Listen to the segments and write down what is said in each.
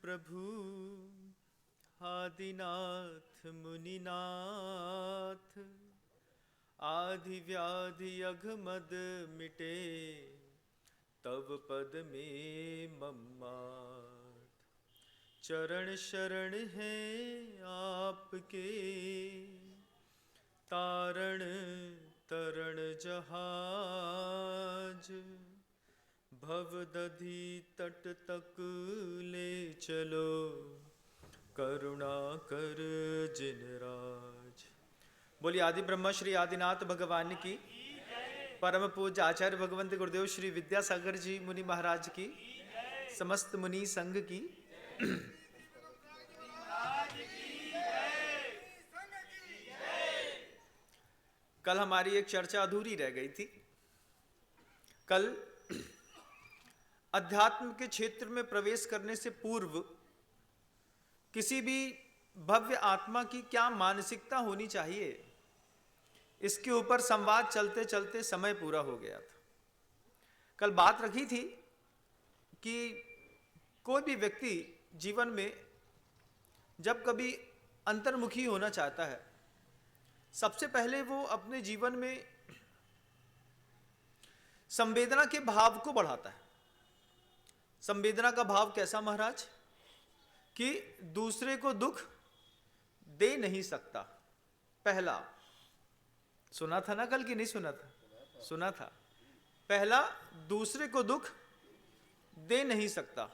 प्रभु आदिनाथ मुनिनाथ, आदि व्याधि अघमद मिटे, तब पद में मम्मात। चरण शरण है आपके, तारण तरण जहाज, भवदधि तट तक ले चलो, करुणा कर जिन राज। बोलिए आदि ब्रह्मा श्री आदिनाथ भगवान की, परम पूज्य आचार्य भगवंत गुरुदेव श्री विद्यासागर जी मुनि महाराज की, समस्त मुनि संघ की। कल हमारी एक चर्चा अधूरी रह गई थी। कल अध्यात्म के क्षेत्र में प्रवेश करने से पूर्व किसी भी भव्य आत्मा की क्या मानसिकता होनी चाहिए, इसके ऊपर संवाद चलते चलते समय पूरा हो गया था। कल बात रखी थी कि कोई भी व्यक्ति जीवन में जब कभी अंतर्मुखी होना चाहता है, सबसे पहले वो अपने जीवन में संवेदना के भाव को बढ़ाता है। संवेदना का भाव कैसा महाराज? कि दूसरे को दुख दे नहीं सकता। पहला सुना था ना कल की नहीं सुना था? सुना था। पहला, दूसरे को दुख दे नहीं सकता।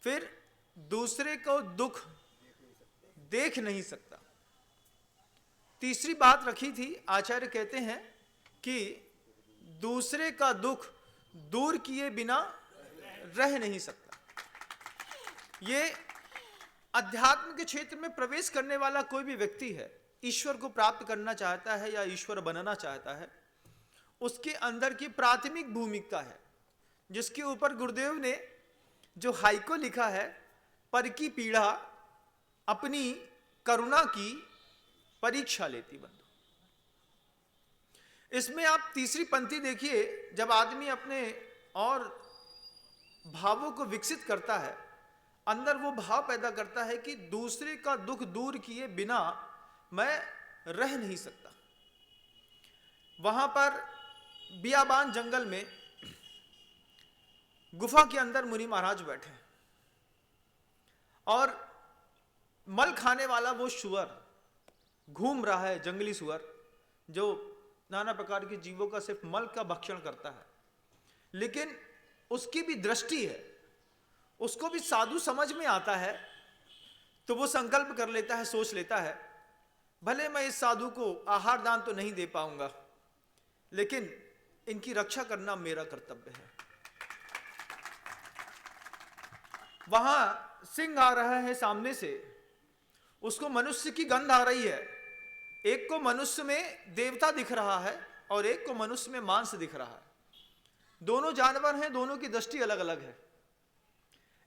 फिर दूसरे को दुख देख नहीं सकता। तीसरी बात रखी थी, आचार्य कहते हैं कि दूसरे का दुख दूर किए बिना रह नहीं सकता। ये अध्यात्म के क्षेत्र में प्रवेश करने वाला कोई भी व्यक्ति है, ईश्वर को प्राप्त करना चाहता है या ईश्वर बनना चाहता है, उसके अंदर की प्राथमिक भूमिका है, जिसके ऊपर गुरुदेव ने जो हाइको लिखा है, पर की पीड़ा अपनी करुणा की परीक्षा लेती बंधु। इसमें आप तीसरी पंक्ति देखिए, जब आदमी अपने और भावों को विकसित करता है, अंदर वो भाव पैदा करता है कि दूसरे का दुख दूर किए बिना मैं रह नहीं सकता। वहां पर बियाबान जंगल में गुफा के अंदर मुनि महाराज बैठे और मल खाने वाला वो सुअर घूम रहा है, जंगली सुअर जो नाना प्रकार के जीवों का सिर्फ मल का भक्षण करता है, लेकिन उसकी भी दृष्टि है, उसको भी साधु समझ में आता है, तो वो संकल्प कर लेता है, सोच लेता है, भले मैं इस साधु को आहार दान तो नहीं दे पाऊंगा, लेकिन इनकी रक्षा करना मेरा कर्तव्य है। वहां सिंह आ रहा है सामने से, उसको मनुष्य की गंध आ रही है। एक को मनुष्य में देवता दिख रहा है और एक को मनुष्य में मांस दिख रहा है। दोनों जानवर हैं, दोनों की दृष्टि अलग अलग है।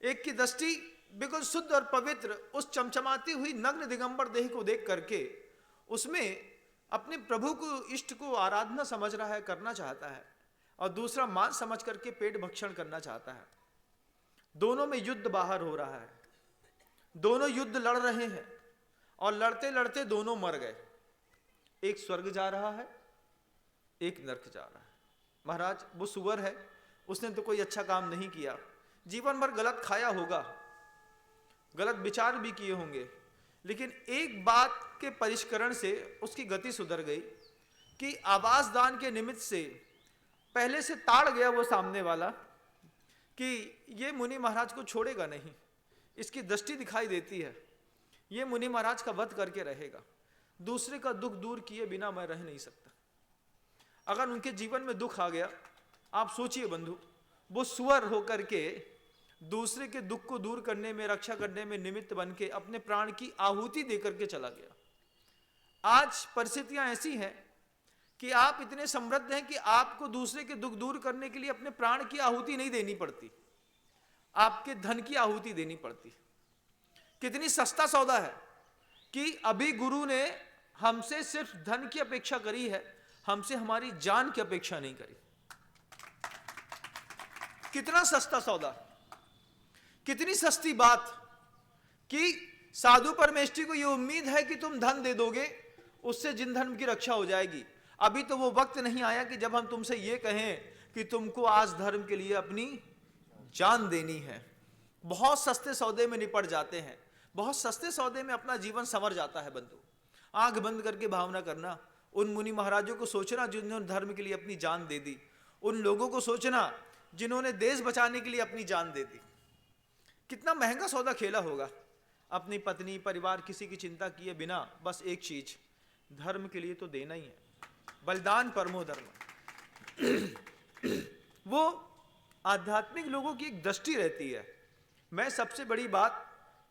एक की दृष्टि बिल्कुल शुद्ध और पवित्र उस चमचमाती हुई नग्न दिगंबर देह को देख करके उसमें अपने प्रभु को, इष्ट को आराधना समझ रहा है, करना चाहता है, और दूसरा मांस समझ करके पेट भक्षण करना चाहता है। दोनों में युद्ध बाहर हो रहा है, दोनों युद्ध लड़ रहे हैं और लड़ते लड़ते दोनों मर गए। एक स्वर्ग जा रहा है, एक नरक जा रहा है। महाराज वो सुअर है, उसने तो कोई अच्छा काम नहीं किया, जीवन भर गलत खाया होगा, गलत विचार भी किए होंगे, लेकिन एक बात के परिष्करण से उसकी गति सुधर गई कि आवास दान के निमित्त से पहले से ताड़ गया वो सामने वाला कि ये मुनि महाराज को छोड़ेगा नहीं, इसकी दृष्टि दिखाई देती है, ये मुनि महाराज का वध करके रहेगा, दूसरे का दुख दूर किए बिना मैं रह नहीं सकता। अगर उनके जीवन में दुख आ गया, आप सोचिए बंधु, वो सुअर होकर के दूसरे के दुख को दूर करने में, रक्षा करने में निमित्त बन के अपने प्राण की आहुति देकर के चला गया। आज परिस्थितियां ऐसी हैं कि आप इतने समृद्ध हैं कि आपको दूसरे के दुख दूर करने के लिए अपने प्राण की आहुति नहीं देनी पड़ती, आपके धन की आहुति देनी पड़ती। कितनी सस्ता सौदा है कि अभी गुरु ने हमसे सिर्फ धन की अपेक्षा करी है, हमसे हमारी जान की अपेक्षा नहीं करी। कितना सस्ता सौदा, कितनी सस्ती बात कि साधु परमेष्ठी को यह उम्मीद है कि तुम धन दे दोगे, उससे जिन धर्म की रक्षा हो जाएगी। अभी तो वो वक्त नहीं आया कि जब हम तुमसे ये कहें कि तुमको आज धर्म के लिए अपनी जान देनी है। बहुत सस्ते सौदे में निपट जाते हैं, बहुत सस्ते सौदे में अपना जीवन संवर जाता है बंधु। आंख बंद करके भावना करना, उन मुनि महाराजों को सोचना जिन्होंने धर्म के लिए अपनी जान दे दी, उन लोगों को सोचना जिन्होंने देश बचाने के लिए अपनी जान दे दी। कितना महंगा सौदा खेला होगा। अपनी पत्नी, परिवार, किसी की चिंता किए बिना बस एक चीज, धर्म के लिए तो देना ही है। बलिदान परमो धर्म। वो आध्यात्मिक लोगों की एक दृष्टि रहती है, मैं सबसे बड़ी बात,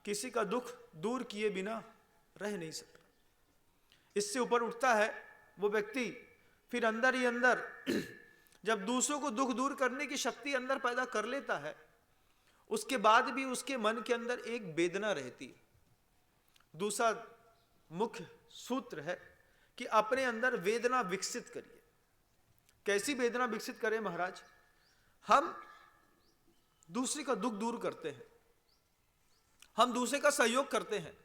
किसी का दुख दूर किए बिना रह नहीं सकता। इससे ऊपर उठता है वो व्यक्ति, फिर अंदर ही अंदर जब दूसरों को दुख दूर करने की शक्ति अंदर पैदा कर लेता है, उसके बाद भी उसके मन के अंदर एक वेदना रहती है। दूसरा मुख्य सूत्र है कि अपने अंदर वेदना विकसित करिए। कैसी वेदना विकसित करें महाराज? हम दूसरे का दुख दूर करते हैं, हम दूसरे का सहयोग करते हैं,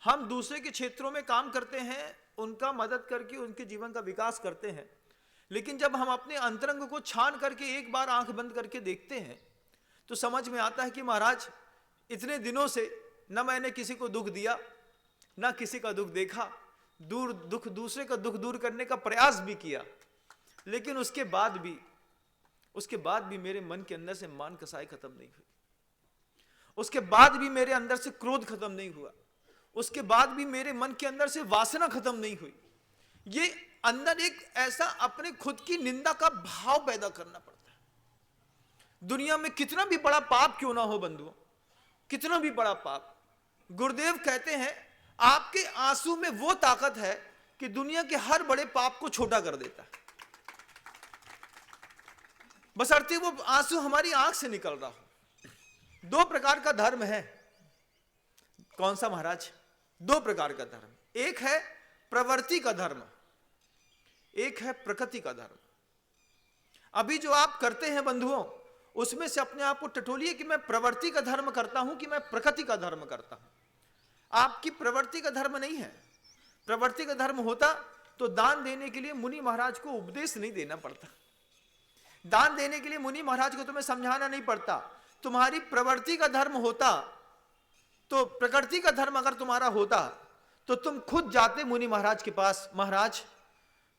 हम दूसरे के क्षेत्रों में काम करते हैं, उनका मदद करके उनके जीवन का विकास करते हैं। लेकिन जब हम अपने अंतरंग को छान करके एक बार आंख बंद करके देखते हैं तो समझ में आता है कि महाराज इतने दिनों से न मैंने किसी को दुख दिया, न किसी का दुख देखा, दूसरे का दुख दूर करने का प्रयास भी किया, लेकिन उसके बाद भी मेरे मन के अंदर से मान कसाई खत्म नहीं हुई, उसके बाद भी मेरे अंदर से क्रोध खत्म नहीं हुआ, उसके बाद भी मेरे मन के अंदर से वासना खत्म नहीं हुई। ये अंदर एक ऐसा अपने खुद की निंदा का भाव पैदा करना पड़ता है। दुनिया में कितना भी बड़ा पाप क्यों ना हो बंधुओं, कितना भी बड़ा पाप, गुरुदेव कहते हैं आपके आंसू में वो ताकत है कि दुनिया के हर बड़े पाप को छोटा कर देता है, बशर्ते वो आंसू हमारी आंख से निकल रहा हो। 2 प्रकार का धर्म है। कौन सा महाराज? 2 प्रकार का धर्म, एक है प्रवृत्ति का धर्म, एक है प्रकृति का धर्म। अभी जो आप करते हैं बंधुओं, उसमें से अपने आप को टटोलिए कि मैं प्रवृत्ति का धर्म करता हूं कि मैं प्रकृति का धर्म करता हूं। आपकी प्रवृत्ति का धर्म नहीं है। प्रवृत्ति का धर्म होता तो दान देने के लिए मुनि महाराज को उपदेश नहीं देना पड़ता, दान देने के लिए मुनि महाराज को तुम्हें समझाना नहीं पड़ता। तुम्हारी प्रवृत्ति का धर्म होता तो, प्रकृति का धर्म अगर तुम्हारा होता तो तुम खुद जाते मुनि महाराज के पास, महाराज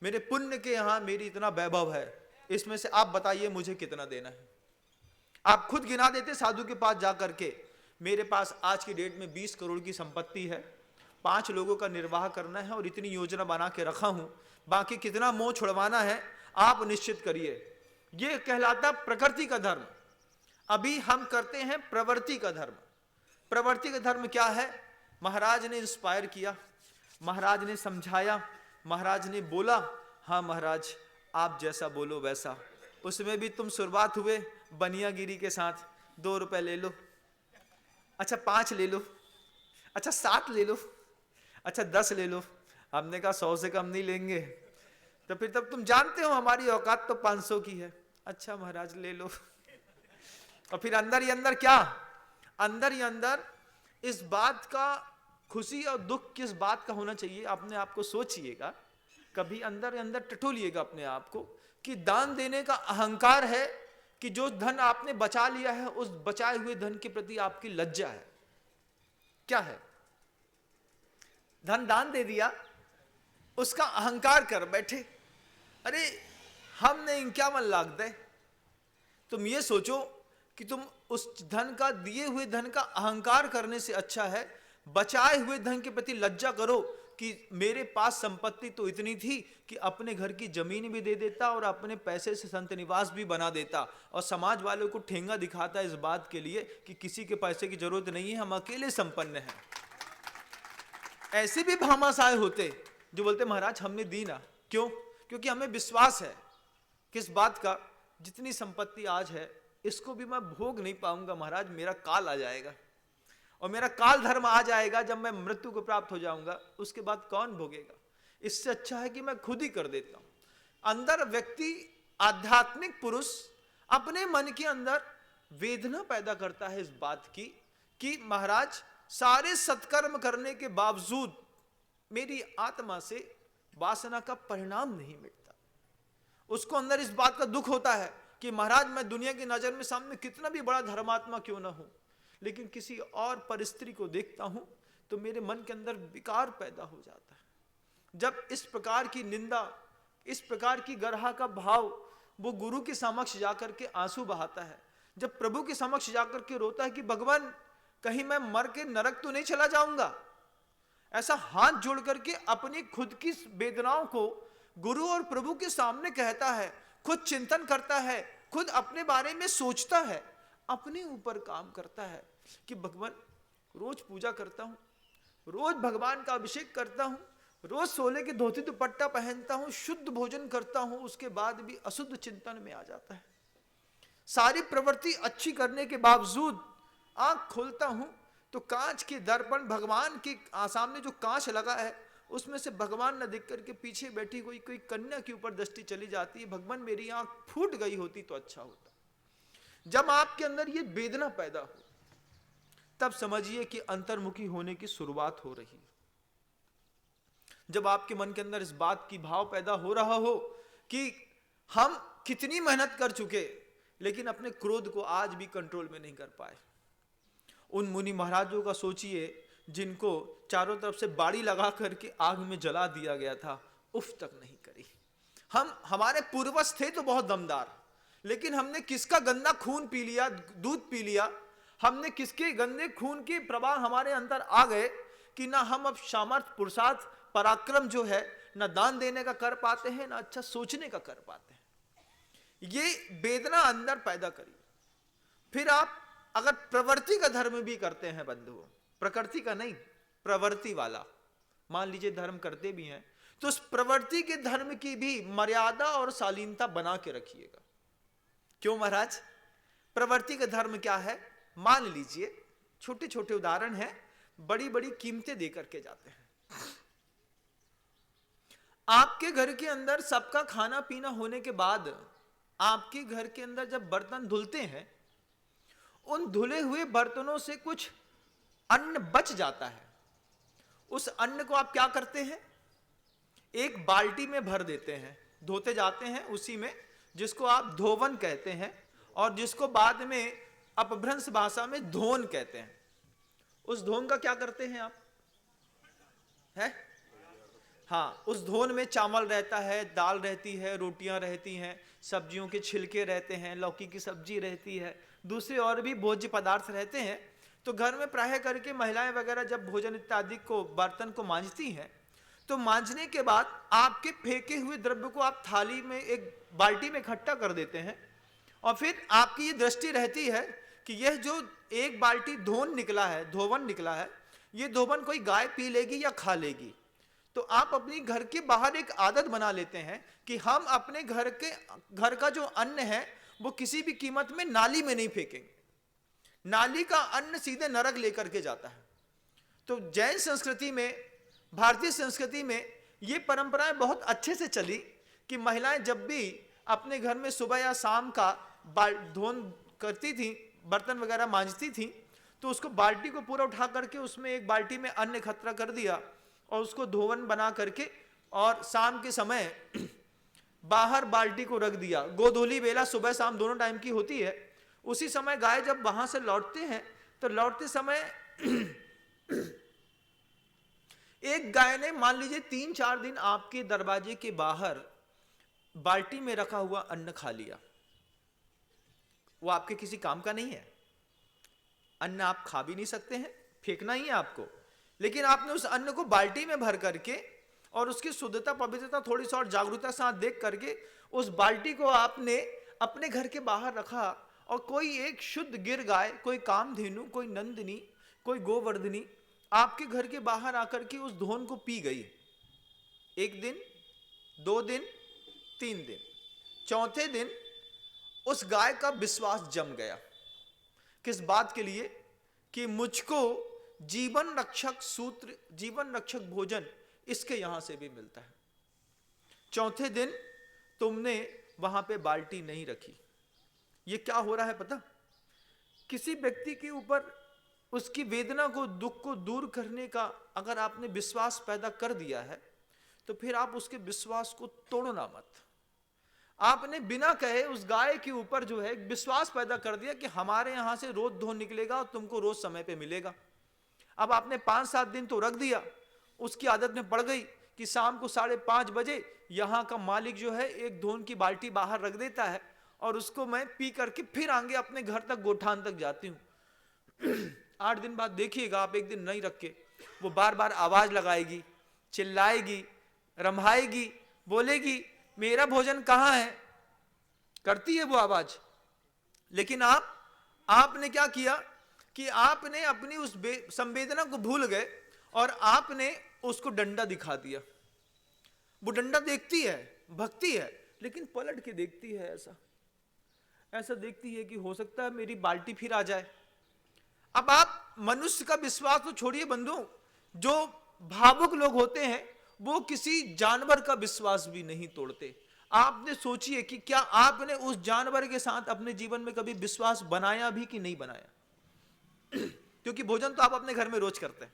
मेरे पुण्य के यहां मेरी इतना वैभव है, इसमें से आप बताइए मुझे कितना देना है। आप खुद गिना देते साधु के पास जाकर के, मेरे पास आज की डेट में 20 करोड़ की संपत्ति है, 5 लोगों का निर्वाह करना है और इतनी योजना बना के रखा हूं, बाकी कितना मोह छुड़वाना है आप निश्चित करिए। यह कहलाता प्रकृति का धर्म। अभी हम करते हैं प्रवृत्ति का धर्म। प्रवृत्ति का धर्म क्या है? महाराज ने इंस्पायर किया, महाराज ने समझाया, महाराज ने बोला, हाँ महाराज आप जैसा बोलो वैसा। उसमें भी तुम शुरुआत हुए बनियागिरी के साथ, 2 रुपए ले लो, अच्छा 5 ले लो, अच्छा 7 ले लो, अच्छा 10 ले लो। हमने कहा 100 से कम नहीं लेंगे। तो फिर तब तुम जानते हो हमारी औकात तो 500 की है। अच्छा महाराज ले लो। और फिर अंदर ही अंदर क्या, अंदर ही अंदर इस बात का खुशी और दुख किस बात का होना चाहिए, अपने आप को सोचिएगा, कभी अंदर ही अंदर टटोलिएगा अपने आप को कि दान देने का अहंकार है कि जो धन आपने बचा लिया है उस बचाए हुए धन के प्रति आपकी लज्जा है। क्या है? धन दान दे दिया, उसका अहंकार कर बैठे, अरे हमने क्या मन लाग दे। तुम ये सोचो कि तुम उस धन का, दिए हुए धन का अहंकार करने से अच्छा है बचाए हुए धन के प्रति लज्जा करो कि मेरे पास संपत्ति तो इतनी थी कि अपने घर की जमीन भी दे देता और अपने पैसे से संत निवास भी बना देता और समाज वालों को ठेंगा दिखाता इस बात के लिए कि किसी के पैसे की जरूरत नहीं है, हम अकेले संपन्न हैं। ऐसे भी भामाशाह होते जो बोलते महाराज हमने दी ना। क्यों? क्योंकि हमें विश्वास है किस बात का, जितनी संपत्ति आज है इसको भी मैं भोग नहीं पाऊंगा महाराज, मेरा काल आ जाएगा और मेरा काल धर्म आ जाएगा, जब मैं मृत्यु को प्राप्त हो जाऊंगा उसके बाद कौन भोगेगा। इससे अच्छा है कि मैं खुद ही कर देता हूं। अंदर व्यक्ति, आध्यात्मिक पुरुष अपने मन के अंदर वेदना पैदा करता है इस बात की कि महाराज सारे सत्कर्म करने के बावजूद मेरी आत्मा से वासना का परिणाम नहीं मिटता। उसको अंदर इस बात का दुख होता है कि महाराज मैं दुनिया की नजर में सामने कितना भी बड़ा धर्मात्मा क्यों ना हूं, लेकिन किसी और परिस्त्री को देखता हूं तो मेरे मन के अंदर विकार पैदा हो जाता है। जब इस प्रकार की निंदा, इस प्रकार की गर्हा का भाव वो गुरु के समक्ष जाकर के आंसू बहाता है, जब प्रभु के समक्ष जाकर के रोता है कि भगवान कहीं मैं मर के नरक तो नहीं चला जाऊंगा, ऐसा हाथ जोड़ करके अपनी खुद की वेदनाओं को गुरु और प्रभु के सामने कहता है, खुद चिंतन करता है, खुद अपने बारे में सोचता है, अपने ऊपर काम करता है कि भगवान रोज पूजा करता हूं, रोज भगवान का अभिषेक करता हूं, रोज सोले के धोती दुपट्टा पहनता हूं, शुद्ध भोजन करता हूं, उसके बाद भी अशुद्ध चिंतन में आ जाता है। सारी प्रवृत्ति अच्छी करने के बावजूद आंख खोलता हूं तो कांच के दर्पण, भगवान के सामने जो कांच लगा है उसमें से भगवान न दिख करके पीछे बैठी कोई कन्या के ऊपर दृष्टि चली जाती है। भगवान मेरी आंख फूट गई होती तो अच्छा होता। जब आपके अंदर ये वेदना पैदा हो तब समझिए कि अंतर्मुखी होने की शुरुआत हो रही है। जब आपके मन के अंदर इस बात की भाव पैदा हो रहा हो कि हम कितनी मेहनत कर चुके लेकिन अपने क्रोध को आज भी कंट्रोल में नहीं कर पाए। उन मुनि महाराजों का सोचिए जिनको चारों तरफ से बाड़ी लगा करके आग में जला दिया गया था, उफ तक नहीं करी। हमारे पूर्वज थे तो बहुत दमदार, लेकिन हमने किसका गंदा खून पी लिया, दूध पी लिया, हमने किसके गंदे खून के प्रवाह हमारे अंदर आ गए कि ना हम अब सामर्थ्य, पुरुषार्थ, पराक्रम जो है ना दान देने का कर पाते हैं, ना अच्छा सोचने का कर पाते हैं। ये वेदना अंदर पैदा करी। फिर आप अगर प्रवृत्ति का धर्म भी करते हैं बंधुओं, प्रकृति का नहीं, प्रवृत्ति वाला, मान लीजिए धर्म करते भी हैं, तो उस प्रवृत्ति के धर्म की भी मर्यादा और शालीनता बना के रखिएगा। क्यों महाराज? प्रवृत्ति का धर्म क्या है? मान लीजिए छोटे छोटे उदाहरण हैं, बड़ी बड़ी कीमतें दे करके जाते हैं। आपके घर के अंदर सबका खाना पीना होने के बाद आपके घर के अंदर जब बर्तन धुलते हैं, उन धुले हुए बर्तनों से कुछ अन्न बच जाता है। उस अन्न को आप क्या करते हैं? एक बाल्टी में भर देते हैं, धोते जाते हैं उसी में, जिसको आप धोवन कहते हैं और जिसको बाद में अपभ्रंश भाषा में धोन कहते हैं। उस धोन का क्या करते हैं आप? है? हाँ, उस धोन में चावल रहता है, दाल रहती है, रोटियां रहती हैं, सब्जियों के छिलके रहते हैं, लौकी की सब्जी रहती है, दूसरे और भी भोज्य पदार्थ रहते हैं। तो घर में प्रायः करके महिलाएं वगैरह जब भोजन इत्यादि को, बर्तन को मांजती हैं, तो मांजने के बाद आपके फेंके हुए द्रव्य को आप थाली में, एक बाल्टी में इकट्ठा कर देते हैं और फिर आपकी ये दृष्टि रहती है कि यह जो एक बाल्टी धोन निकला है, धोवन निकला है, ये धोवन कोई गाय पी लेगी या खा लेगी। तो आप अपनी घर के बाहर एक आदत बना लेते हैं कि हम अपने घर का जो अन्न है वो किसी भी कीमत में नाली में नहीं फेंकेंगे। नाली का अन्न सीधे नरक लेकर के जाता है। तो जैन संस्कृति में, भारतीय संस्कृति में ये परंपराएं बहुत अच्छे से चली कि महिलाएं जब भी अपने घर में सुबह या शाम का धोन करती थी, बर्तन वगैरह मांजती थी, तो उसको बाल्टी को पूरा उठा करके उसमें एक बाल्टी में अन्न इकट्ठा कर दिया और उसको धोवन बना करके और शाम के समय बाहर बाल्टी को रख दिया। गोधूली बेला सुबह शाम दोनों टाइम की होती है। उसी समय गाय जब वहां से लौटते हैं तो लौटते समय एक गाय ने मान लीजिए 3-4 दिन आपके दरवाजे के बाहर बाल्टी में रखा हुआ अन्न खा लिया। वो आपके किसी काम का नहीं है, अन्न आप खा भी नहीं सकते हैं, फेंकना ही है आपको, लेकिन आपने उस अन्न को बाल्टी में भर करके और उसकी शुद्धता, पवित्रता थोड़ी सी और जागरूकता साथ देख करके उस बाल्टी को आपने अपने घर के बाहर रखा और कोई एक शुद्ध गिर गाय, कोई कामधेनु, कोई नंदिनी, कोई गोवर्धनी आपके घर के बाहर आकर के उस धोन को पी गई। 1 दिन, 2 दिन, 3 दिन, चौथे दिन उस गाय का विश्वास जम गया। किस बात के लिए? कि मुझको जीवन रक्षक सूत्र, जीवन रक्षक भोजन इसके यहां से भी मिलता है। चौथे दिन तुमने वहां पे बाल्टी नहीं रखी। ये क्या हो रहा है पता? किसी व्यक्ति के ऊपर उसकी वेदना को, दुख को दूर करने का अगर आपने विश्वास पैदा कर दिया है, तो फिर आप उसके विश्वास को तोड़ना मत। आपने बिना कहे उस गाय के ऊपर जो है विश्वास पैदा कर दिया कि हमारे यहां से रोज दूध निकलेगा और तुमको रोज समय पे मिलेगा। अब आपने 5-7 दिन तो रख दिया, उसकी आदत में पड़ गई कि शाम को 5:30 बजे यहाँ का मालिक जो है एक धोन की बाल्टी बाहर रख देता है और उसको मैं पी करके फिर आगे अपने घर तक, गोठान तक जाती हूँ। 8 दिन बाद देखिएगा आप, एक दिन नहीं रख के वो बार बार आवाज लगाएगी, चिल्लाएगी, रम्हाएगी, बोलेगी मेरा भोजन कहाँ है, करती है वो आवाज। लेकिन आपने क्या किया कि आपने अपनी उस संवेदना को भूल गए और आपने उसको डंडा दिखा दिया। वो डंडा देखती है, भक्ति है, लेकिन पलट के देखती है, ऐसा देखती है कि हो सकता है मेरी बाल्टी फिर आ जाए। अब आप मनुष्य का विश्वास तो छोड़िए बंधु, जो भावुक लोग होते हैं वो किसी जानवर का विश्वास भी नहीं तोड़ते। आपने सोचिए कि क्या आपने उस जानवर के साथ अपने जीवन में कभी विश्वास बनाया भी कि नहीं बनाया? क्योंकि भोजन तो आप अपने घर में रोज करते हैं,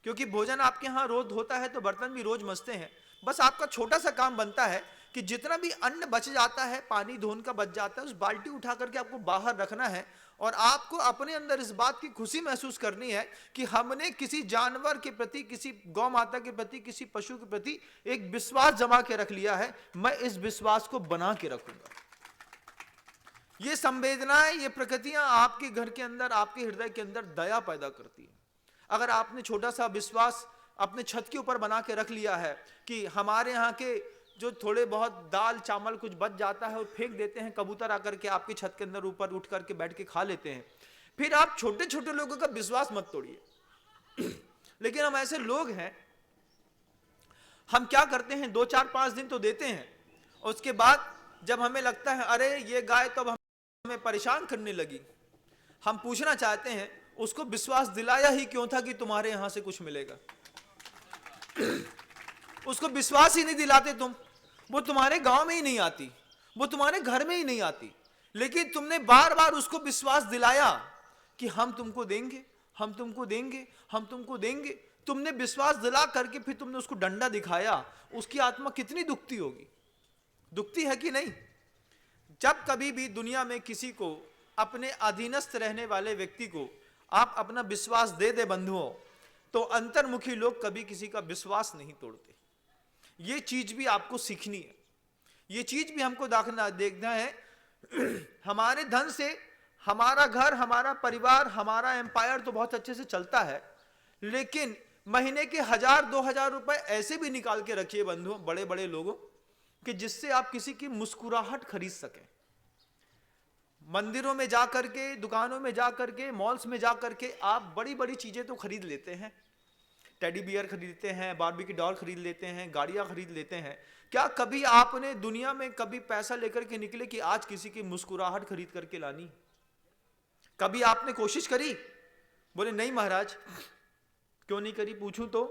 क्योंकि भोजन आपके यहां रोज होता है तो बर्तन भी रोज मजते हैं। बस आपका छोटा सा काम बनता है कि जितना भी अन्न बच जाता है, पानी धोन का बच जाता है, उस बाल्टी उठा करके आपको बाहर रखना है और आपको अपने अंदर इस बात की खुशी महसूस करनी है कि हमने किसी जानवर के प्रति, किसी गौ माता के प्रति, किसी पशु के प्रति एक विश्वास जमा के रख लिया है। मैं इस विश्वास को बना के रखूंगा। ये संवेदनाएं, ये प्रकृतियां आपके घर के अंदर, आपके हृदय के अंदर दया पैदा करती है। अगर आपने छोटा सा विश्वास अपने छत के ऊपर बना के रख लिया है कि हमारे यहाँ के जो थोड़े बहुत दाल चावल कुछ बच जाता है और फेंक देते हैं, कबूतर आकर के आपकी छत के अंदर ऊपर उठ करके बैठ के खा लेते हैं, फिर आप छोटे छोटे लोगों का विश्वास मत तोड़िए। लेकिन हम ऐसे लोग हैं, हम क्या करते हैं, 2-4-5 दिन तो देते हैं और उसके बाद जब हमें लगता है अरे ये गाय तो अब हमें परेशान करने लगी, हम पूछना चाहते हैं उसको विश्वास दिलाया ही क्यों था कि तुम्हारे यहां से कुछ मिलेगा? उसको विश्वास ही नहीं दिलाते तुम। वो तुम्हारे गांव में ही नहीं आती, वो तुम्हारे घर में ही नहीं आती, लेकिन तुमने बार बार उसको विश्वास दिलाया कि हम तुमको देंगे, हम तुमको देंगे, हम तुमको देंगे। तुमने विश्वास दिला करके फिर तुमने उसको डंडा दिखाया। उसकी आत्मा कितनी दुखती होगी? दुखती है कि नहीं? जब कभी भी दुनिया में किसी को, अपने अधीनस्थ रहने वाले व्यक्ति को आप अपना विश्वास दे दे बंधुओं, तो अंतर्मुखी लोग कभी किसी का विश्वास नहीं तोड़ते। ये चीज भी आपको सीखनी है, ये चीज भी हमको देखना है। हमारे धन से हमारा घर, हमारा परिवार, हमारा एम्पायर तो बहुत अच्छे से चलता है, लेकिन महीने के 1000-2000 रुपए ऐसे भी निकाल के रखिए बंधुओं, बड़े बड़े लोगों, कि जिससे आप किसी की मुस्कुराहट खरीद सकें। मंदिरों में जाकर के, दुकानों में जाकर के, मॉल्स में जाकर के आप बड़ी बड़ी चीजें तो खरीद लेते हैं, टेडी बियर खरीदते हैं, बार्बी की डॉल खरीद लेते हैं, गाड़ियां खरीद लेते हैं। क्या कभी आपने दुनिया में कभी पैसा लेकर के निकले कि आज किसी की मुस्कुराहट खरीद करके लानी? कभी आपने कोशिश करी? बोले नहीं महाराज। क्यों नहीं करी पूछूं तो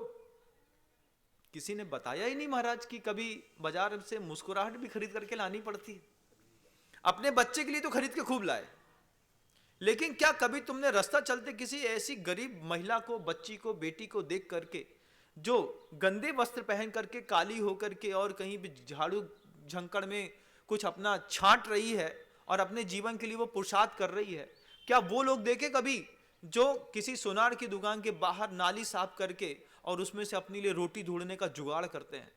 किसी ने बताया ही नहीं महाराज कि कभी बाजार से मुस्कुराहट भी खरीद करके लानी पड़ती है। अपने बच्चे के लिए तो खरीद के खूब लाए, लेकिन क्या कभी तुमने रास्ता चलते किसी ऐसी गरीब महिला को, बच्ची को, बेटी को देख करके जो गंदे वस्त्र पहन करके, काली होकर के और कहीं भी झाड़ू झंकड़ में कुछ अपना छांट रही है और अपने जीवन के लिए वो पुरुषार्थ कर रही है, क्या वो लोग देखे कभी जो किसी सोनार की दुकान के बाहर नाली साफ करके और उसमें से अपने लिए रोटी ढूंढने का जुगाड़ करते हैं?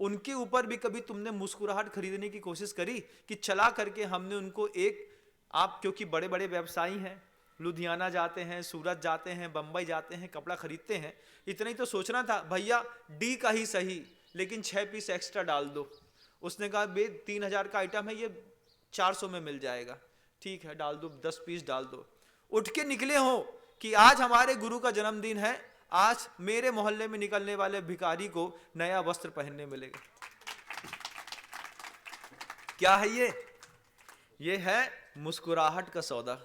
उनके ऊपर भी कभी तुमने मुस्कुराहट खरीदने की कोशिश करी कि चला करके हमने उनको एक, आप क्योंकि बड़े बड़े व्यवसायी हैं, लुधियाना जाते हैं, सूरत जाते हैं, बंबई जाते हैं, कपड़ा खरीदते हैं, इतना ही तो सोचना था भैया डी का ही सही लेकिन 6 पीस एक्स्ट्रा डाल दो। उसने कहा बे 3000 का आइटम है, ये 400 में मिल जाएगा। ठीक है डाल दो, 10 पीस डाल दो। उठ के निकले हो कि आज हमारे गुरु का जन्मदिन है, आज मेरे मोहल्ले में निकलने वाले भिखारी को नया वस्त्र पहनने मिलेगा। क्या है ये है मुस्कुराहट का सौदा।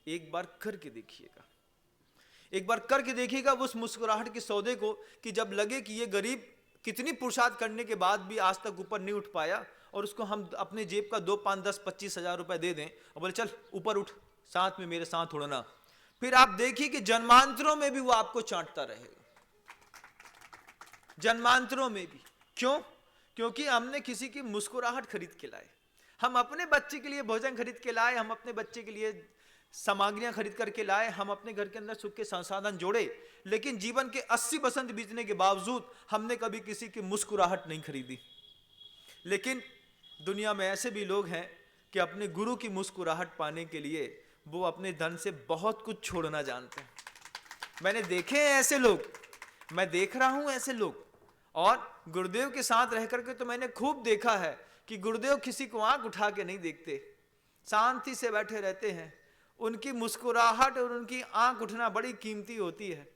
एक बार करके देखिएगा, एक बार करके देखिएगा उस मुस्कुराहट के सौदे को, कि जब लगे कि ये गरीब कितनी पुरुषार्थ करने के बाद भी आज तक ऊपर नहीं उठ पाया, और उसको हम अपने जेब का 2, 5, 10, 25 हजार रुपए दे दें और बोले चल ऊपर उठ, साथ में मेरे साथ उड़ना, फिर आप देखिए कि जन्मांतरों में भी वो आपको चाटता रहेगा, जन्मांतरों में भी। क्यों? क्योंकि हमने किसी की मुस्कुराहट खरीद के लाए, हम अपने बच्चे के लिए भोजन खरीद के लाए, हम अपने बच्चे के लिए सामग्रियां खरीद करके लाए, हम अपने घर के अंदर सुख के संसाधन जोड़े, लेकिन जीवन के 80 बसंत बीतने के बावजूद हमने कभी किसी की मुस्कुराहट नहीं खरीदी। लेकिन दुनिया में ऐसे भी लोग हैं कि अपने गुरु की मुस्कुराहट पाने के लिए वो अपने धन से बहुत कुछ छोड़ना जानते हैं। मैंने देखे हैं ऐसे लोग, मैं देख रहा हूं ऐसे लोग, और गुरुदेव के साथ रह करके तो मैंने खूब देखा है कि गुरुदेव किसी को आंख उठा के नहीं देखते, शांति से बैठे रहते हैं। उनकी मुस्कुराहट और उनकी आंख उठना बड़ी कीमती होती है।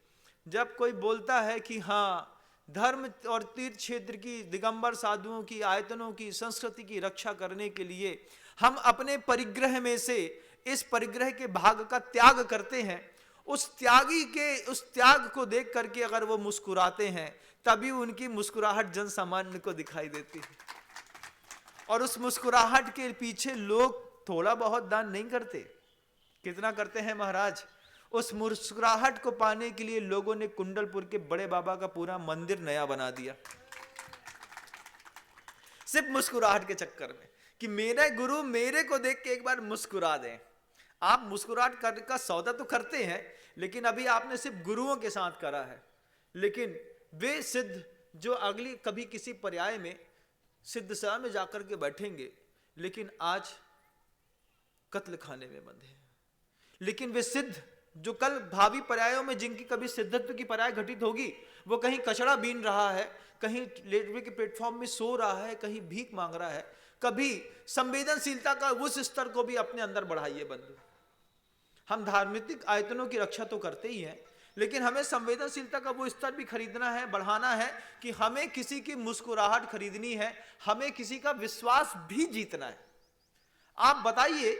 जब कोई बोलता है कि हाँ, धर्म और तीर्थ क्षेत्र की, दिगंबर साधुओं की, आयतनों की, संस्कृति की रक्षा करने के लिए हम अपने परिग्रह में से इस परिग्रह के भाग का त्याग करते हैं, उस त्याग को देख करके अगर वो मुस्कुराते हैं, तभी उनकी मुस्कुराहट जन सामान्य को दिखाई देती है। और उस मुस्कुराहट के पीछे लोग थोड़ा बहुत दान नहीं करते, कितना करते हैं महाराज। उस मुस्कुराहट को पाने के लिए लोगों ने कुंडलपुर के बड़े बाबा का पूरा मंदिर नया बना दिया, सिर्फ मुस्कुराहट के चक्कर में, कि मेरे गुरु मेरे को देख के एक बार मुस्कुरा दें। आप मुस्कुराहट कर का सौदा तो करते हैं, लेकिन अभी आपने सिर्फ गुरुओं के साथ करा है। लेकिन वे सिद्ध जो अगली कभी किसी पर्याय में सिद्ध सभा में जाकर के बैठेंगे, लेकिन आज कत्ल खाने में बंधे हैं। लेकिन वे सिद्ध जो कल भावी पर्यायों में जिनकी कभी सिद्धत्व की पर्याय घटित होगी, वो कहीं कचड़ा बीन रहा है, कहीं रेलवे के प्लेटफॉर्म में सो रहा है, कहीं भीख मांग रहा है। कभी संवेदनशीलता का उस स्तर को भी अपने अंदर बढ़ाइए बंधु। हम धार्मिक आयतनों की रक्षा तो करते ही हैं, लेकिन हमें संवेदनशीलता का वो स्तर भी खरीदना है, बढ़ाना है, कि हमें किसी की मुस्कुराहट खरीदनी है, हमें किसी का विश्वास भी जीतना है। आप बताइए,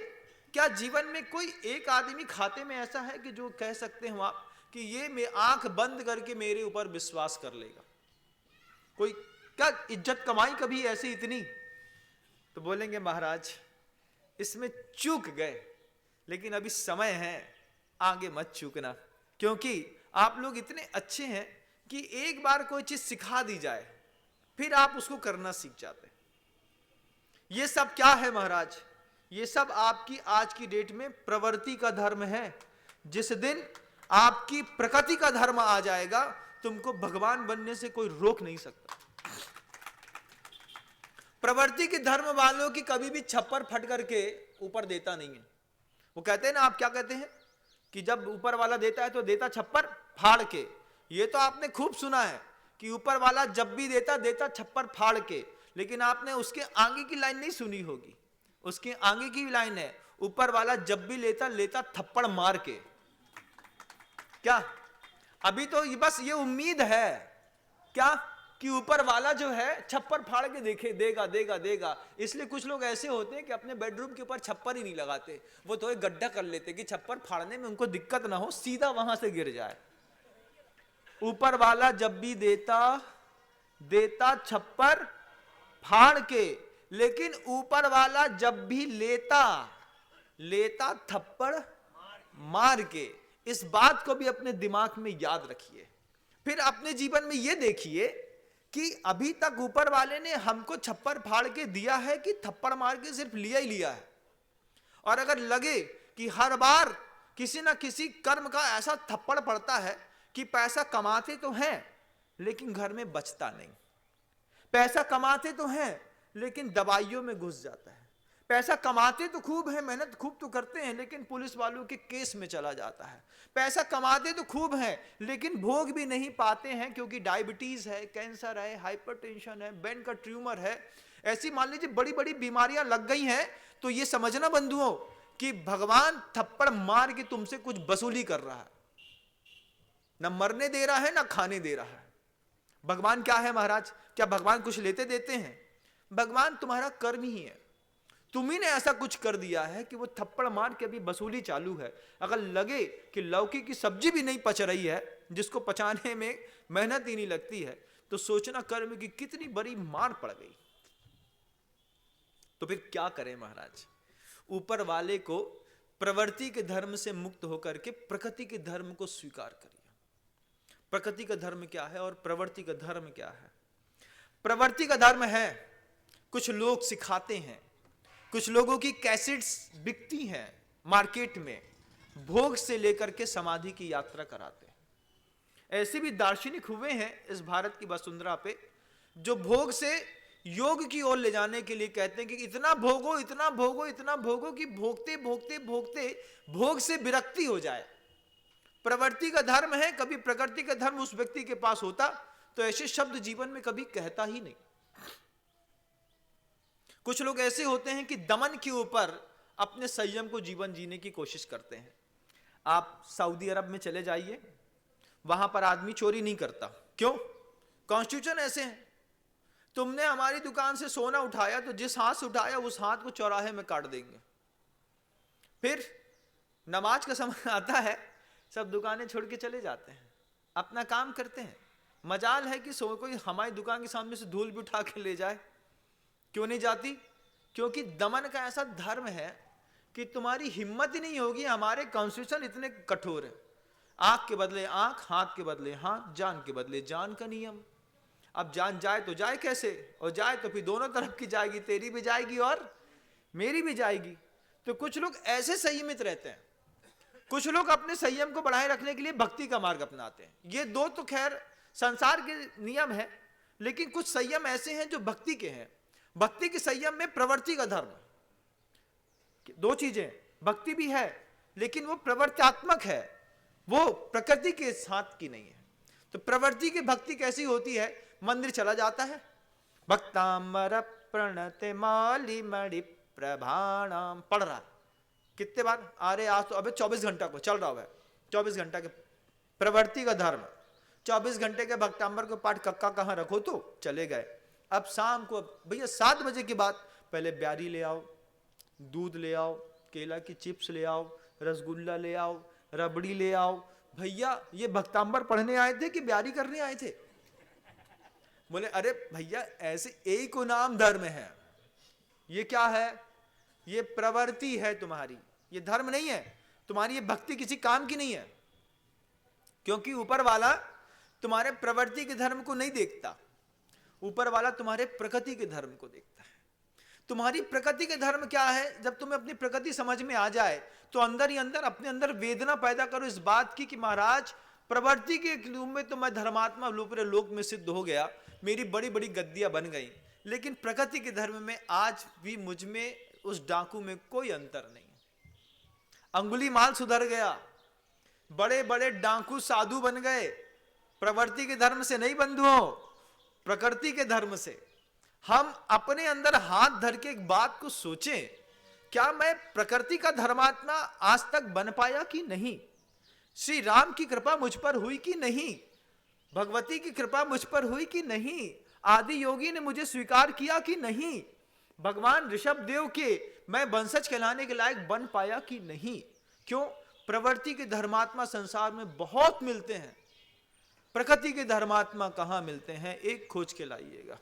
क्या जीवन में कोई एक आदमी खाते में ऐसा है कि जो कह सकते हो आप कि ये मैं आंख बंद करके मेरे ऊपर विश्वास कर लेगा? कोई क्या इज्जत कमाई कभी ऐसी इतनी? तो बोलेंगे महाराज इसमें चूक गए, लेकिन अभी समय है, आगे मत चूकना, क्योंकि आप लोग इतने अच्छे हैं कि एक बार कोई चीज सिखा दी जाए फिर आप उसको करना सीख जाते हैं। ये सब क्या है महाराज? ये सब आपकी आज की डेट में प्रवृत्ति का धर्म है। जिस दिन आपकी प्रकृति का धर्म आ जाएगा, तुमको भगवान बनने से कोई रोक नहीं सकता। प्रवृत्ति के धर्म वालों की कभी भी छप्पर फट करके ऊपर देता नहीं है। वो कहते हैं ना, आप क्या कहते हैं कि जब ऊपर वाला देता है तो देता छप्पर फाड़ के। ये तो आपने खूब सुना है कि ऊपर वाला जब भी देता छप्पर फाड़ के, लेकिन आपने उसके आगे की लाइन नहीं सुनी होगी। उसके आगे की लाइन है, ऊपर वाला जब भी लेता थप्पड़ मार के। क्या अभी तो बस ये उम्मीद है क्या कि ऊपर वाला जो है छप्पर फाड़ के देगा। इसलिए कुछ लोग ऐसे होते हैं कि अपने बेडरूम के ऊपर छप्पर ही नहीं लगाते, वो तो एक गड्ढा कर लेते कि छप्पर फाड़ने में उनको दिक्कत ना हो, सीधा वहां से गिर जाए। ऊपर वाला जब भी देता छप्पर फाड़ के, लेकिन ऊपर वाला जब भी लेता थप्पड़ मार के। इस बात को भी अपने दिमाग में याद रखिए। फिर अपने जीवन में यह देखिए कि अभी तक ऊपर वाले ने हमको छप्पर फाड़ के दिया है कि थप्पड़ मार के सिर्फ लिया ही लिया है। और अगर लगे कि हर बार किसी ना किसी कर्म का ऐसा थप्पड़ पड़ता है कि पैसा कमाते तो हैं लेकिन घर में बचता नहीं, पैसा कमाते तो हैं लेकिन दवाइयों में घुस जाता है, पैसा कमाते तो खूब है, मेहनत खूब तो करते हैं, लेकिन पुलिस वालों के केस में चला जाता है। पैसा कमाते तो खूब है लेकिन भोग भी नहीं पाते हैं, क्योंकि डायबिटीज है, कैंसर है, हाइपरटेंशन है, ब्रेन का ट्यूमर है, ऐसी मान लीजिए बड़ी बड़ी बीमारियां लग गई हैं। तो ये समझना बंधुओं कि भगवान थप्पड़ मार के तुमसे कुछ वसूली कर रहा है, ना मरने दे रहा है ना खाने दे रहा है। भगवान क्या है महाराज? क्या भगवान कुछ लेते देते हैं? भगवान तुम्हारा कर्म ही है। तुम्ही ने ऐसा कुछ कर दिया है कि वो थप्पड़ मार के अभी वसूली चालू है। अगर लगे कि लौकी की सब्जी भी नहीं पच रही है, जिसको पचाने में मेहनत ही नहीं लगती है, तो सोचना कर्म की कितनी बड़ी मार पड़ गई। तो फिर क्या करें महाराज? ऊपर वाले को प्रवृत्ति के धर्म से मुक्त होकर के प्रकृति के धर्म को स्वीकार करिए। प्रकृति का धर्म क्या है और प्रवृत्ति का धर्म क्या है? प्रवृत्ति का धर्म है, कुछ लोग सिखाते हैं, कुछ लोगों की कैसेट्स बिकती हैं मार्केट में, भोग से लेकर के समाधि की यात्रा कराते हैं। ऐसे भी दार्शनिक हुए हैं इस भारत की वसुंधरा पे, जो भोग से योग की ओर ले जाने के लिए कहते हैं कि इतना भोगो, इतना भोगो, इतना भोगो कि भोगते भोगते भोगते भोग से विरक्ति हो जाए। प्रवृत्ति का धर्म है, कभी प्रकृति का धर्म उस व्यक्ति के पास होता तो ऐसे शब्द जीवन में कभी कहता ही नहीं। कुछ लोग ऐसे होते हैं कि दमन के ऊपर अपने संयम को जीवन जीने की कोशिश करते हैं। आप सऊदी अरब में चले जाइए, वहां पर आदमी चोरी नहीं करता। क्यों? कॉन्स्टिट्यूशन ऐसे है। तुमने हमारी दुकान से सोना उठाया तो जिस हाथ से उठाया उस हाथ को चौराहे में काट देंगे। फिर नमाज का समय आता है, सब दुकानें छोड़ के चले जाते हैं, अपना काम करते हैं। मजाल है कि कोई हमारी दुकान के सामने से धूल भी उठा के ले जाए। क्यों नहीं जाती? क्योंकि दमन का ऐसा धर्म है कि तुम्हारी हिम्मत ही नहीं होगी। हमारे कॉन्स्टिट्यूशन इतने कठोर है, आंख के बदले आंख, हाथ के बदले हाथ, जान के बदले जान का नियम। अब जान जाए तो जाए कैसे, और जाए तो फिर दोनों तरफ की जाएगी, तेरी भी जाएगी और मेरी भी जाएगी। तो कुछ लोग ऐसे संयमित रहते हैं, कुछ लोग अपने संयम को बढ़ाए रखने के लिए भक्ति का मार्ग अपनाते हैं। ये दो तो खैर संसार के नियम है, लेकिन कुछ संयम ऐसे हैं जो भक्ति के हैं। भक्ति के संयम में प्रवृत्ति का धर्म, दो चीजें, भक्ति भी है लेकिन वो प्रवृत्त्यात्मक है, वो प्रकृति के साथ की नहीं है। तो प्रवृत्ति की भक्ति कैसी होती है? मंदिर चला जाता है, भक्तांबर प्रणते माली मणि प्रभाणाम पढ़ रहा, कितने बार? अरे आज तो अबे 24 घंटा को चल रहा है, 24 घंटा के प्रवृत्ति का धर्म, 24 घंटे के भक्तांबर को पाठ कक्का कहां रखो तो चले गए। अब शाम को भैया 7 बजे के बाद पहले ब्यारी ले आओ, दूध ले आओ, केला की चिप्स ले आओ, रसगुल्ला ले आओ, रबड़ी ले आओ। भैया ये भक्तांबर पढ़ने आए थे कि ब्यारी करने आए थे? बोले अरे भैया ऐसे एक को नाम धर्म है, ये क्या है? ये प्रवृत्ति है तुम्हारी, ये धर्म नहीं है तुम्हारी, ये भक्ति किसी काम की नहीं है। क्योंकि ऊपर वाला तुम्हारे प्रवृत्ति के धर्म को नहीं देखता, ऊपर वाला तुम्हारे प्रकृति के धर्म को देखता है। तुम्हारी प्रकृति के धर्म क्या है? जब तुम्हें अपनी प्रकृति समझ में आ जाए तो अंदर ही अंदर अपने अंदर वेदना पैदा करो इस बात की कि महाराज प्रवृत्ति के रूप में तो मैं धर्मात्मा ऊपरी लोक में सिद्ध हो गया, मेरी बड़ी बड़ी गद्दियां बन गई, लेकिन प्रकृति के धर्म में आज भी मुझ में उस डाकू में कोई अंतर नहीं। अंगुली माल सुधर गया, बड़े बड़े डाकू साधु बन गए, प्रवृत्ति के धर्म से नहीं बंधुओं, प्रकृति के धर्म से। हम अपने अंदर हाथ धर के एक बात को सोचें, क्या मैं प्रकृति का धर्मात्मा आज तक बन पाया कि नहीं? श्री राम की कृपा मुझ पर हुई कि नहीं? भगवती की कृपा मुझ पर हुई कि नहीं? आदि योगी ने मुझे स्वीकार किया कि नहीं? भगवान ऋषभ देव के मैं वंशज कहलाने के लायक बन पाया कि नहीं? क्यों? प्रवृत्ति के धर्मात्मा संसार में बहुत मिलते हैं, प्रकृति के धर्मात्मा कहां मिलते हैं? एक खोज के लाइएगा।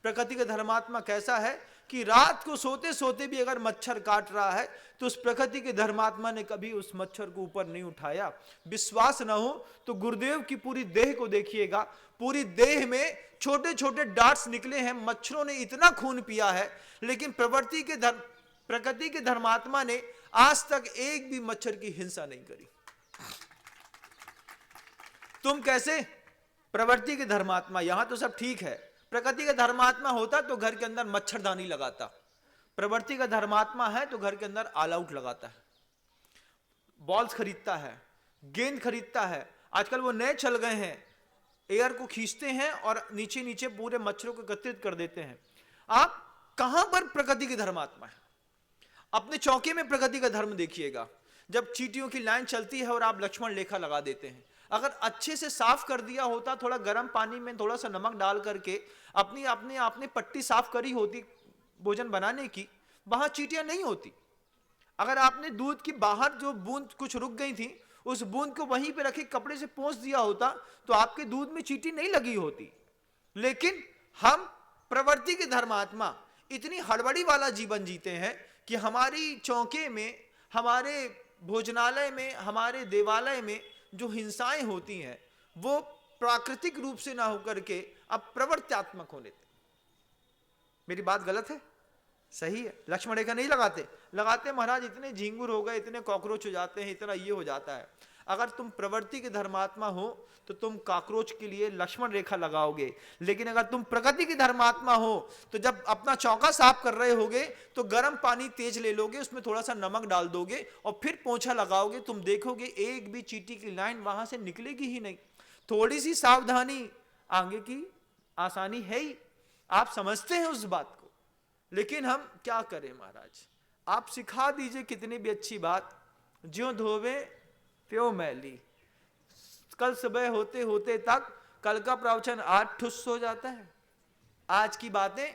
प्रकृति का धर्मात्मा कैसा है कि रात को सोते सोते भी अगर मच्छर काट रहा है तो उस प्रकृति के धर्मात्मा ने कभी उस मच्छर को ऊपर नहीं उठाया। विश्वास न हो तो गुरुदेव की पूरी देह को देखिएगा, पूरी देह में छोटे छोटे डार्ट्स निकले हैं, मच्छरों ने इतना खून पिया है, लेकिन प्रकृति के धर्मात्मा ने आज तक एक भी मच्छर की हिंसा नहीं करी। तुम कैसे? प्रवृत्ति के धर्मात्मा, यहां तो सब ठीक है। प्रकृति का धर्मात्मा होता तो घर के अंदर मच्छरदानी लगाता, प्रवृत्ति का धर्मात्मा है तो घर के अंदर ऑल आउट लगाता है, बॉल्स खरीदता है, गेंद खरीदता है। आजकल वो नए चल गए हैं, एयर को खींचते हैं और नीचे नीचे पूरे मच्छरों को एकत्रित कर देते हैं। आप कहां पर प्रकृति के धर्मात्मा है? अपने चौके में प्रकृति का धर्म देखिएगा। जब चींटियों की लाइन चलती है और आप लक्ष्मण रेखा लगा देते हैं, अगर अच्छे से साफ कर दिया होता, थोड़ा गर्म पानी में थोड़ा सा नमक डाल करके आपने पट्टी साफ करी होती भोजन बनाने की, वहां चींटियां नहीं होती। अगर आपने दूध की बाहर जो बूंद कुछ रुक गई थी, उस बूंद को वहीं पे रखे कपड़े से पोंछ दिया होता तो आपके दूध में चींटी नहीं लगी होती। लेकिन हम प्रवृत्ति के धर्मात्मा इतनी हड़बड़ी वाला जीवन जीते हैं कि हमारी चौके में, हमारे भोजनालय में, हमारे देवालय में जो हिंसाएं होती हैं वो प्राकृतिक रूप से ना होकर के अब प्रवृत्त्यात्मक होने थे। मेरी बात गलत है? सही है। लक्ष्मण रेखा नहीं लगाते? लगाते महाराज, इतने झींगुर हो गए, इतने कॉकरोच हो जाते हैं, इतना ये हो जाता है। अगर तुम प्रवृत्ति के धर्मात्मा हो तो तुम कॉकरोच के लिए लक्ष्मण रेखा लगाओगे, लेकिन अगर तुम प्रकृति के धर्मात्मा हो तो जब अपना चौका साफ कर रहे होगे तो गर्म पानी तेज ले लोगे, उसमें थोड़ा सा नमक डाल दोगे और फिर पोंछा लगाओगे, तुम देखोगे एक भी चींटी की लाइन वहां से निकलेगी ही नहीं। थोड़ी सी सावधानी आगे की आसानी है ही, आप समझते हैं उस बात को, लेकिन हम क्या करें महाराज। आप सिखा दीजिए कितनी भी अच्छी बात, ज्यों धोवे प्यो मैली। कल सुबह होते होते तक कल का प्रवचन आज ठुस हो जाता है। आज की बातें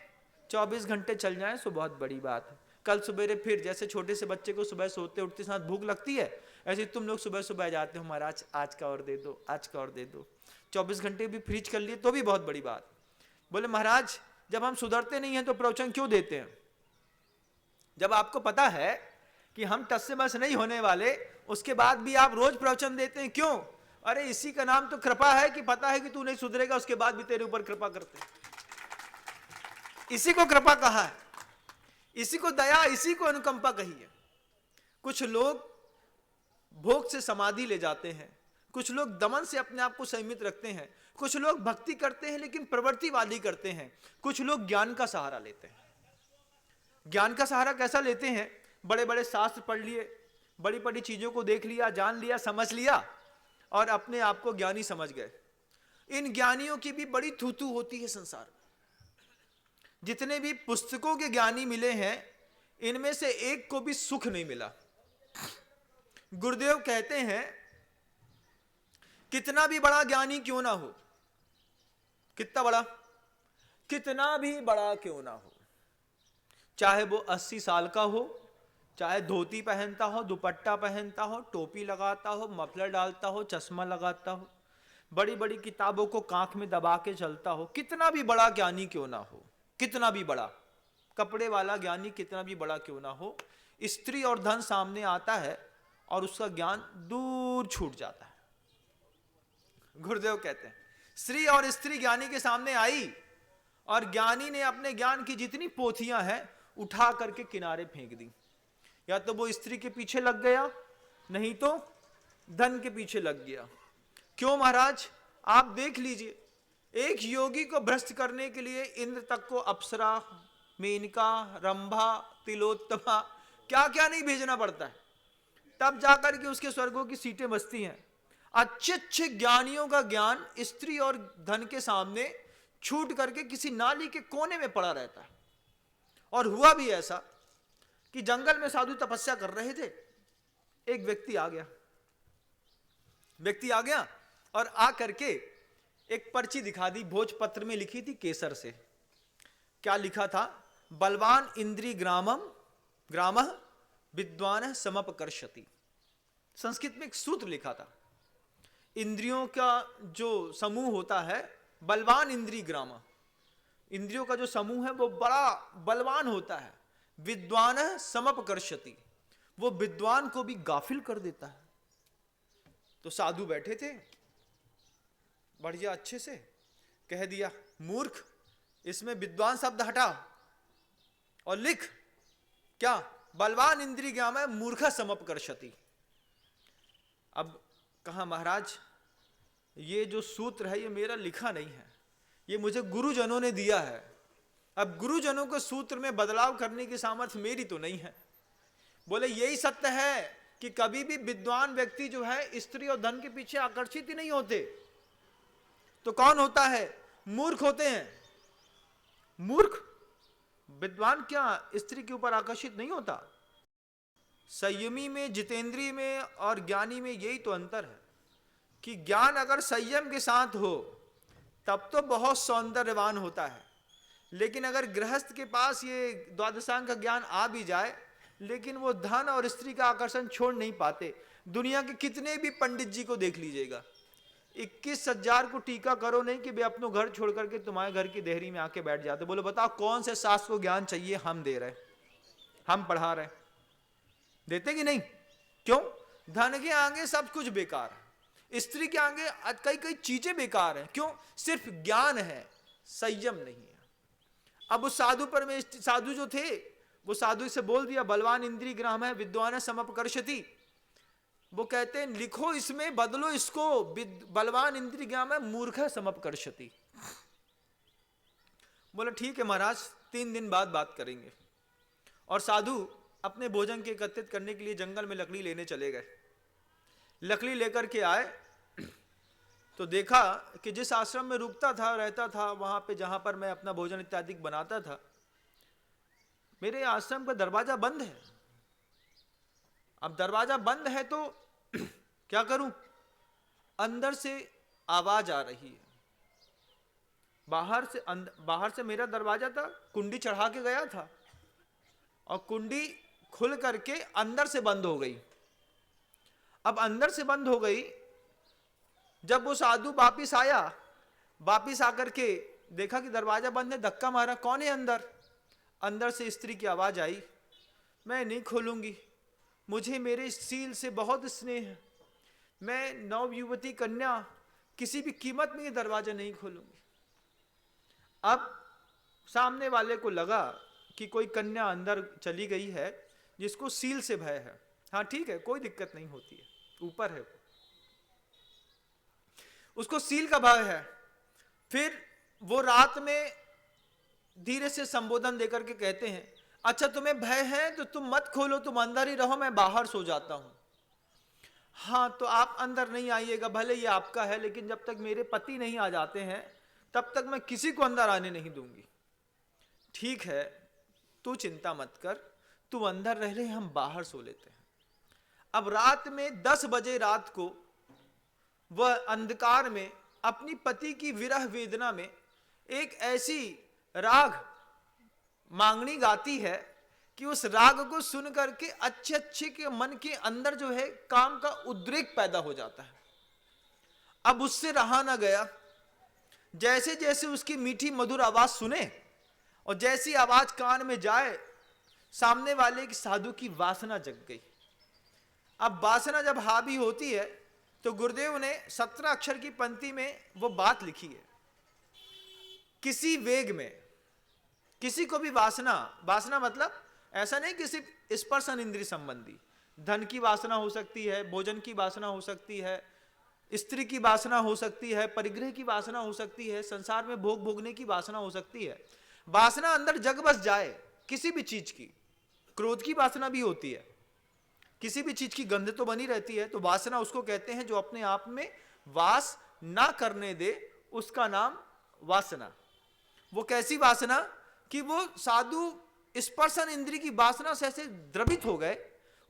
24 घंटे चल जाएं सो बहुत बड़ी बात है। कल सवेरे फिर जैसे छोटे से बच्चे को सुबह सोते उठते साथ भूख लगती है, ऐसे तुम लोग सुबह सुबह जाते हो महाराज आज का और दे दो, आज का और दे दो। 24 घंटे भी फ्रीज कर लिए तो भी बहुत बड़ी बात। बोले महाराज जब हम सुधरते नहीं हैं तो प्रवचन क्यों देते हैं? जब आपको पता है कि हम टस से बस नहीं होने वाले, उसके बाद भी आप रोज प्रवचन देते हैं, क्यों? अरे इसी का नाम तो कृपा है कि पता है कि तू नहीं सुधरेगा, उसके बाद भी तेरे ऊपर कृपा करते हैं। इसी को कृपा कहा है, इसी को दया, इसी को अनुकंपा कही है। कुछ लोग भोग से समाधि ले जाते हैं, कुछ लोग दमन से अपने आप को संयमित रखते हैं, कुछ लोग भक्ति करते हैं लेकिन प्रवृत्तिवादी करते हैं, कुछ लोग ज्ञान का सहारा लेते हैं। ज्ञान का सहारा कैसा लेते हैं? बड़े बड़े शास्त्र पढ़ लिए, बड़ी बड़ी चीजों को देख लिया, जान लिया, समझ लिया और अपने आप को ज्ञानी समझ गए। इन ज्ञानियों की भी बड़ी थूथू होती है संसार में। जितने भी पुस्तकों के ज्ञानी मिले हैं इनमें से एक को भी सुख नहीं मिला। गुरुदेव कहते हैं कितना भी बड़ा ज्ञानी क्यों ना हो, कितना बड़ा, कितना भी बड़ा क्यों ना हो, चाहे वो 80 साल का हो, चाहे धोती पहनता हो, दुपट्टा पहनता हो, टोपी लगाता हो, मफलर डालता हो, चश्मा लगाता हो, बड़ी बड़ी किताबों को कांख में दबा के चलता हो, कितना भी बड़ा ज्ञानी क्यों ना हो, कितना भी बड़ा कपड़े वाला ज्ञानी कितना भी बड़ा क्यों ना हो, स्त्री और धन सामने आता है और उसका ज्ञान दूर छूट जाता है। गुरुदेव कहते हैं श्री और स्त्री ज्ञानी के सामने आई और ज्ञानी ने अपने ज्ञान की जितनी पोथियां हैं उठा करके किनारे फेंक दी। या तो वो स्त्री के पीछे लग गया, नहीं तो धन के पीछे लग गया। क्यों महाराज? आप देख लीजिए, एक योगी को भ्रष्ट करने के लिए इंद्र तक को अप्सरा, मेनका, रंभा, तिलोत्तमा क्या क्या नहीं भेजना पड़ता है, तब जाकर के उसके स्वर्गों की सीटें बसती हैं। अच्छे अच्छे ज्ञानियों का ज्ञान स्त्री और धन के सामने छूट करके किसी नाली के कोने में पड़ा रहता है। और हुआ भी ऐसा कि जंगल में साधु तपस्या कर रहे थे, एक व्यक्ति आ गया और आ करके एक पर्ची दिखा दी, भोजपत्र में लिखी थी केसर से। क्या लिखा था? बलवान इंद्री ग्रामः विद्वान समपकर्षति। संस्कृत में एक सूत्र लिखा था, इंद्रियों का जो समूह होता है, बलवान इंद्री ग्राम, इंद्रियों का जो समूह है वो बड़ा बलवान होता है। विद्वान समपकर्षति, वो विद्वान को भी गाफिल कर देता है। तो साधु बैठे थे, बढ़िया अच्छे से कह दिया, मूर्ख, इसमें विद्वान शब्द हटा और लिख क्या? बलवान इंद्रिय ज्ञान है मूर्ख समपकर्षति। अब कहा महाराज ये जो सूत्र है ये मेरा लिखा नहीं है, ये मुझे गुरुजनों ने दिया है। अब गुरुजनों के सूत्र में बदलाव करने की सामर्थ्य मेरी तो नहीं है। बोले यही सत्य है कि कभी भी विद्वान व्यक्ति जो है स्त्री और धन के पीछे आकर्षित ही नहीं होते, तो कौन होता है? मूर्ख होते हैं। मूर्ख, विद्वान क्या स्त्री के ऊपर आकर्षित नहीं होता? संयमी में, जितेंद्रिय में और ज्ञानी में यही तो अंतर है कि ज्ञान अगर संयम के साथ हो तब तो बहुत सौंदर्यवान होता है, लेकिन अगर गृहस्थ के पास ये द्वादशांग का ज्ञान आ भी जाए लेकिन वो धन और स्त्री का आकर्षण छोड़ नहीं पाते। दुनिया के कितने भी पंडित जी को देख लीजिएगा, 21,000 को टीका करो नहीं कि वे अपनों घर छोड़ करके तुम्हारे घर की देहरी में आके बैठ जाते। बोलो बताओ कौन से शास्त्र को ज्ञान चाहिए? हम दे रहे, हम पढ़ा रहे। देते कि नहीं? क्यों? धन के आगे सब कुछ बेकार है, स्त्री के आगे कई कई चीजें बेकार है। क्यों? सिर्फ ज्ञान है, संयम नहीं है। अब उस साधु पर में, साधु जो थे वो साधु से बोल दिया बलवान इंद्रिय ग्राम है विद्वान समपकर्षति। वो कहते हैं लिखो इसमें, बदलो इसको, बलवान इंद्रिय ग्राम है मूर्ख है समपकर्षति। बोला ठीक है महाराज, 3 दिन बाद बात करेंगे। और साधु अपने भोजन के एकत्रित करने के लिए जंगल में लकड़ी लेने चले गए। लकड़ी लेकर के आए तो देखा कि जिस आश्रम में रुकता था, रहता था, वहां पे जहां पर मैं अपना भोजन इत्यादि बनाता था, मेरे आश्रम का दरवाजा बंद है। अब दरवाजा बंद है तो क्या करूं? अंदर से आवाज आ रही है। बाहर से मेरा दरवाजा था, कुंडी चढ़ा के गया था और कुंडी खुल करके अंदर से बंद हो गई। अब अंदर से बंद हो गई, जब वो साधु वापिस आया, वापिस आकर के देखा कि दरवाजा बंद है, धक्का मारा, कौन है अंदर? अंदर से स्त्री की आवाज आई, मैं नहीं खोलूंगी, मुझे मेरे शील से बहुत स्नेह है, मैं नवयुवती कन्या, किसी भी कीमत में ये दरवाजा नहीं खोलूंगी। अब सामने वाले को लगा कि कोई कन्या अंदर चली गई है जिसको सील से भय है। हाँ ठीक है, कोई दिक्कत नहीं होती है, ऊपर है, उसको सील का भय है। फिर वो रात में धीरे से संबोधन देकर के कहते हैं, अच्छा तुम्हें भय है तो तुम मत खोलो, तुम अंदर ही रहो, मैं बाहर सो जाता हूं। हाँ तो आप अंदर नहीं आइएगा, भले ये आपका है, लेकिन जब तक मेरे पति नहीं आ जाते हैं तब तक मैं किसी को अंदर आने नहीं दूंगी। ठीक है, तू चिंता मत कर, तू अंदर रह ले, हम बाहर सो लेते हैं। अब रात में 10 बजे रात को वह अंधकार में अपनी पति की विरह वेदना में एक ऐसी राग मांगनी गाती है कि उस राग को सुन करके अच्छे अच्छे के मन के अंदर जो है काम का उद्रेक पैदा हो जाता है। अब उससे रहा ना गया, जैसे जैसे उसकी मीठी मधुर आवाज सुने और जैसी आवाज कान में जाए, सामने वाले की साधु की वासना जग गई। अब वासना जब हावी होती है तो गुरुदेव ने 17 अक्षर की पंक्ति में वो बात लिखी है, किसी वेग में किसी को भी वासना मतलब ऐसा नहीं कि सिर्फ स्पर्शन इंद्रिय संबंधी, धन की वासना हो सकती है, भोजन की वासना हो सकती है, स्त्री की वासना हो सकती है, परिग्रह की वासना हो सकती है, संसार में भोग भोगने की वासना हो सकती है। वासना अंदर जग बस जाए किसी भी चीज की, क्रोध की वासना भी होती है, किसी भी चीज की गंध तो बनी रहती है, तो वासना उसको कहते हैं जो अपने आप में वास ना करने दे, उसका नाम वासना। वो कैसी वासना कि वो साधु स्पर्शन इंद्रिय की वासना से ऐसे द्रवित हो गए,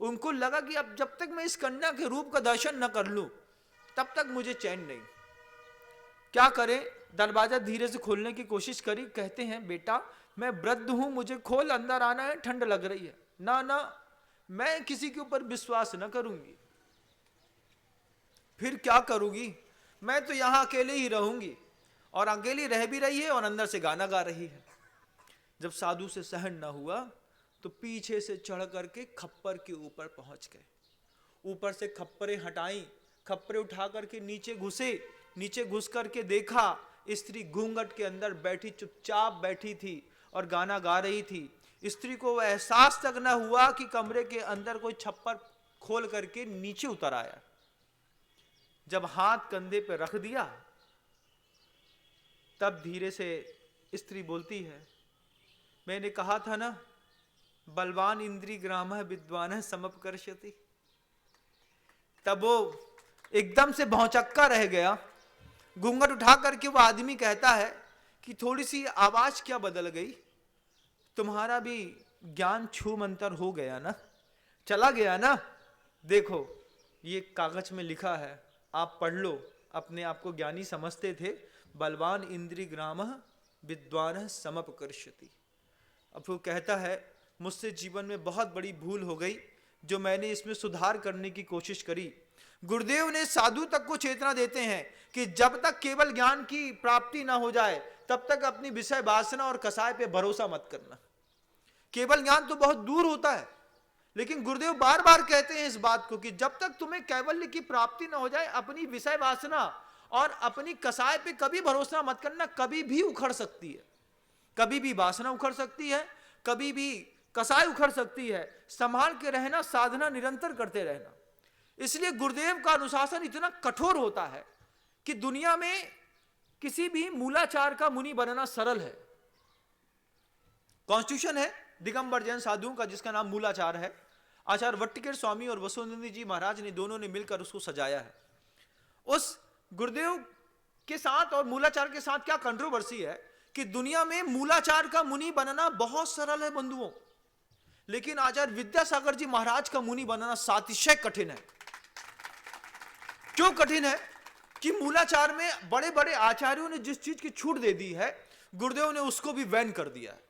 उनको लगा कि अब जब तक मैं इस कन्या के रूप का दर्शन न कर लूं तब तक मुझे चैन नहीं। क्या करें? दरवाजा धीरे से खोलने की कोशिश करी, कहते हैं बेटा मैं वृद्ध हूं, मुझे खोल, अंदर आना है, ठंड लग रही है। ना ना, मैं किसी के ऊपर विश्वास न करूंगी। फिर क्या करूंगी? मैं तो यहां अकेले ही रहूंगी। और अकेली रह भी रही है और अंदर से गाना गा रही है। जब साधु से सहन न हुआ तो पीछे से चढ़ करके खप्पर के ऊपर पहुंच गए, ऊपर से खप्परे हटाई, खप्परे उठा करके नीचे घुसे, नीचे घुस करके देखा स्त्री घूंघट के अंदर बैठी, चुपचाप बैठी थी और गाना गा रही थी। स्त्री को एहसास तक न हुआ कि कमरे के अंदर कोई छप्पर खोल करके नीचे उतर आया। जब हाथ कंधे पे रख दिया तब धीरे से स्त्री बोलती है, मैंने कहा था ना बलवान इंद्रिय ग्राम विद्वान समपकर्षति। तब वो एकदम से भौचक्का रह गया। घूंघट उठा करके वो आदमी कहता है कि थोड़ी सी आवाज क्या बदल गई, तुम्हारा भी ज्ञान छू मंतर हो गया ना, चला गया ना। देखो ये कागज में लिखा है, आप पढ़ लो, अपने आप को ज्ञानी समझते थे। बलवान इंद्रिय ग्राम विद्वान समपकर्षति। अब वो कहता है मुझसे जीवन में बहुत बड़ी भूल हो गई जो मैंने इसमें सुधार करने की कोशिश करी। गुरुदेव ने साधु तक को चेतना देते हैं कि जब तक केवल ज्ञान की प्राप्ति ना हो जाए तब तक अपनी विषय वासना और कसाय पे भरोसा मत करना। केवल ज्ञान तो बहुत दूर होता है, लेकिन गुरुदेव बार बार कहते हैं इस बात को कि जब तक तुम्हें कैवल्य की प्राप्ति न हो जाए, अपनी विषय वासना और अपनी कसाय पे कभी भरोसा मत करना। कभी भी उखड़ सकती है, कभी भी वासना उखड़ सकती है, कभी भी कसाय उखड़ सकती है। संभाल के रहना, साधना निरंतर करते रहना। इसलिए गुरुदेव का अनुशासन इतना कठोर होता है कि दुनिया में किसी भी मूलाचार का मुनि बनना सरल है। कॉन्स्टिट्यूशन है दिगंबर जैन साधुओं का, जिसका नाम मूलाचार है। आचार्य वट्टिकेर स्वामी और वसुनंदी जी महाराज ने दोनों ने मिलकर उसको सजाया है। उस गुरुदेव के साथ और मूलाचार के साथ क्या कंट्रोवर्सी है कि दुनिया में मूलाचार का मुनि बनना बहुत सरल है बंधुओं, लेकिन आचार्य विद्यासागर जी महाराज का मुनि बनना सातिशय कठिन है। क्यों कठिन है कि मूलाचार में बड़े बड़े आचार्यों ने जिस चीज की छूट दे दी है, गुरुदेव ने उसको भी बैन कर दिया है।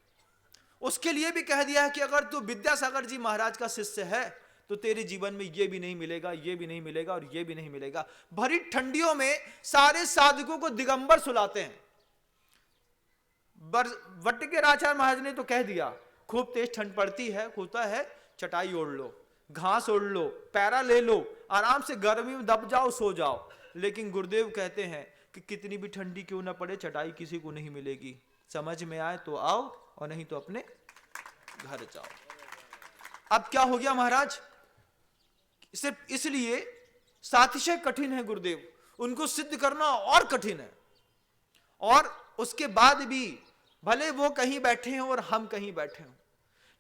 उसके लिए भी कह दिया है कि अगर तू विद्यासागर जी महाराज का शिष्य है तो तेरे जीवन में ये भी नहीं मिलेगा, ये भी नहीं मिलेगा और ये भी नहीं मिलेगा। भरी ठंडियों में सारे साधकों को दिगंबर सुलाते हैं। वट्टिकेर आचार्य महाराज ने तो कह दिया, खूब तेज ठंड पड़ती है, होता है चटाई ओढ़ लो, घास ओढ़ लो, पैरा ले लो, आराम से गर्मी में दब जाओ, सो जाओ। लेकिन गुरुदेव कहते हैं कि कितनी भी ठंडी क्यों ना पड़े, चटाई किसी को नहीं मिलेगी। समझ में आए तो आओ और नहीं तो अपने घर जाओ। अब क्या हो गया महाराज, सिर्फ इसलिए सातिशय कठिन है गुरुदेव, उनको सिद्ध करना और कठिन है। और उसके बाद भी भले वो कहीं बैठे हैं और हम कहीं बैठे हों,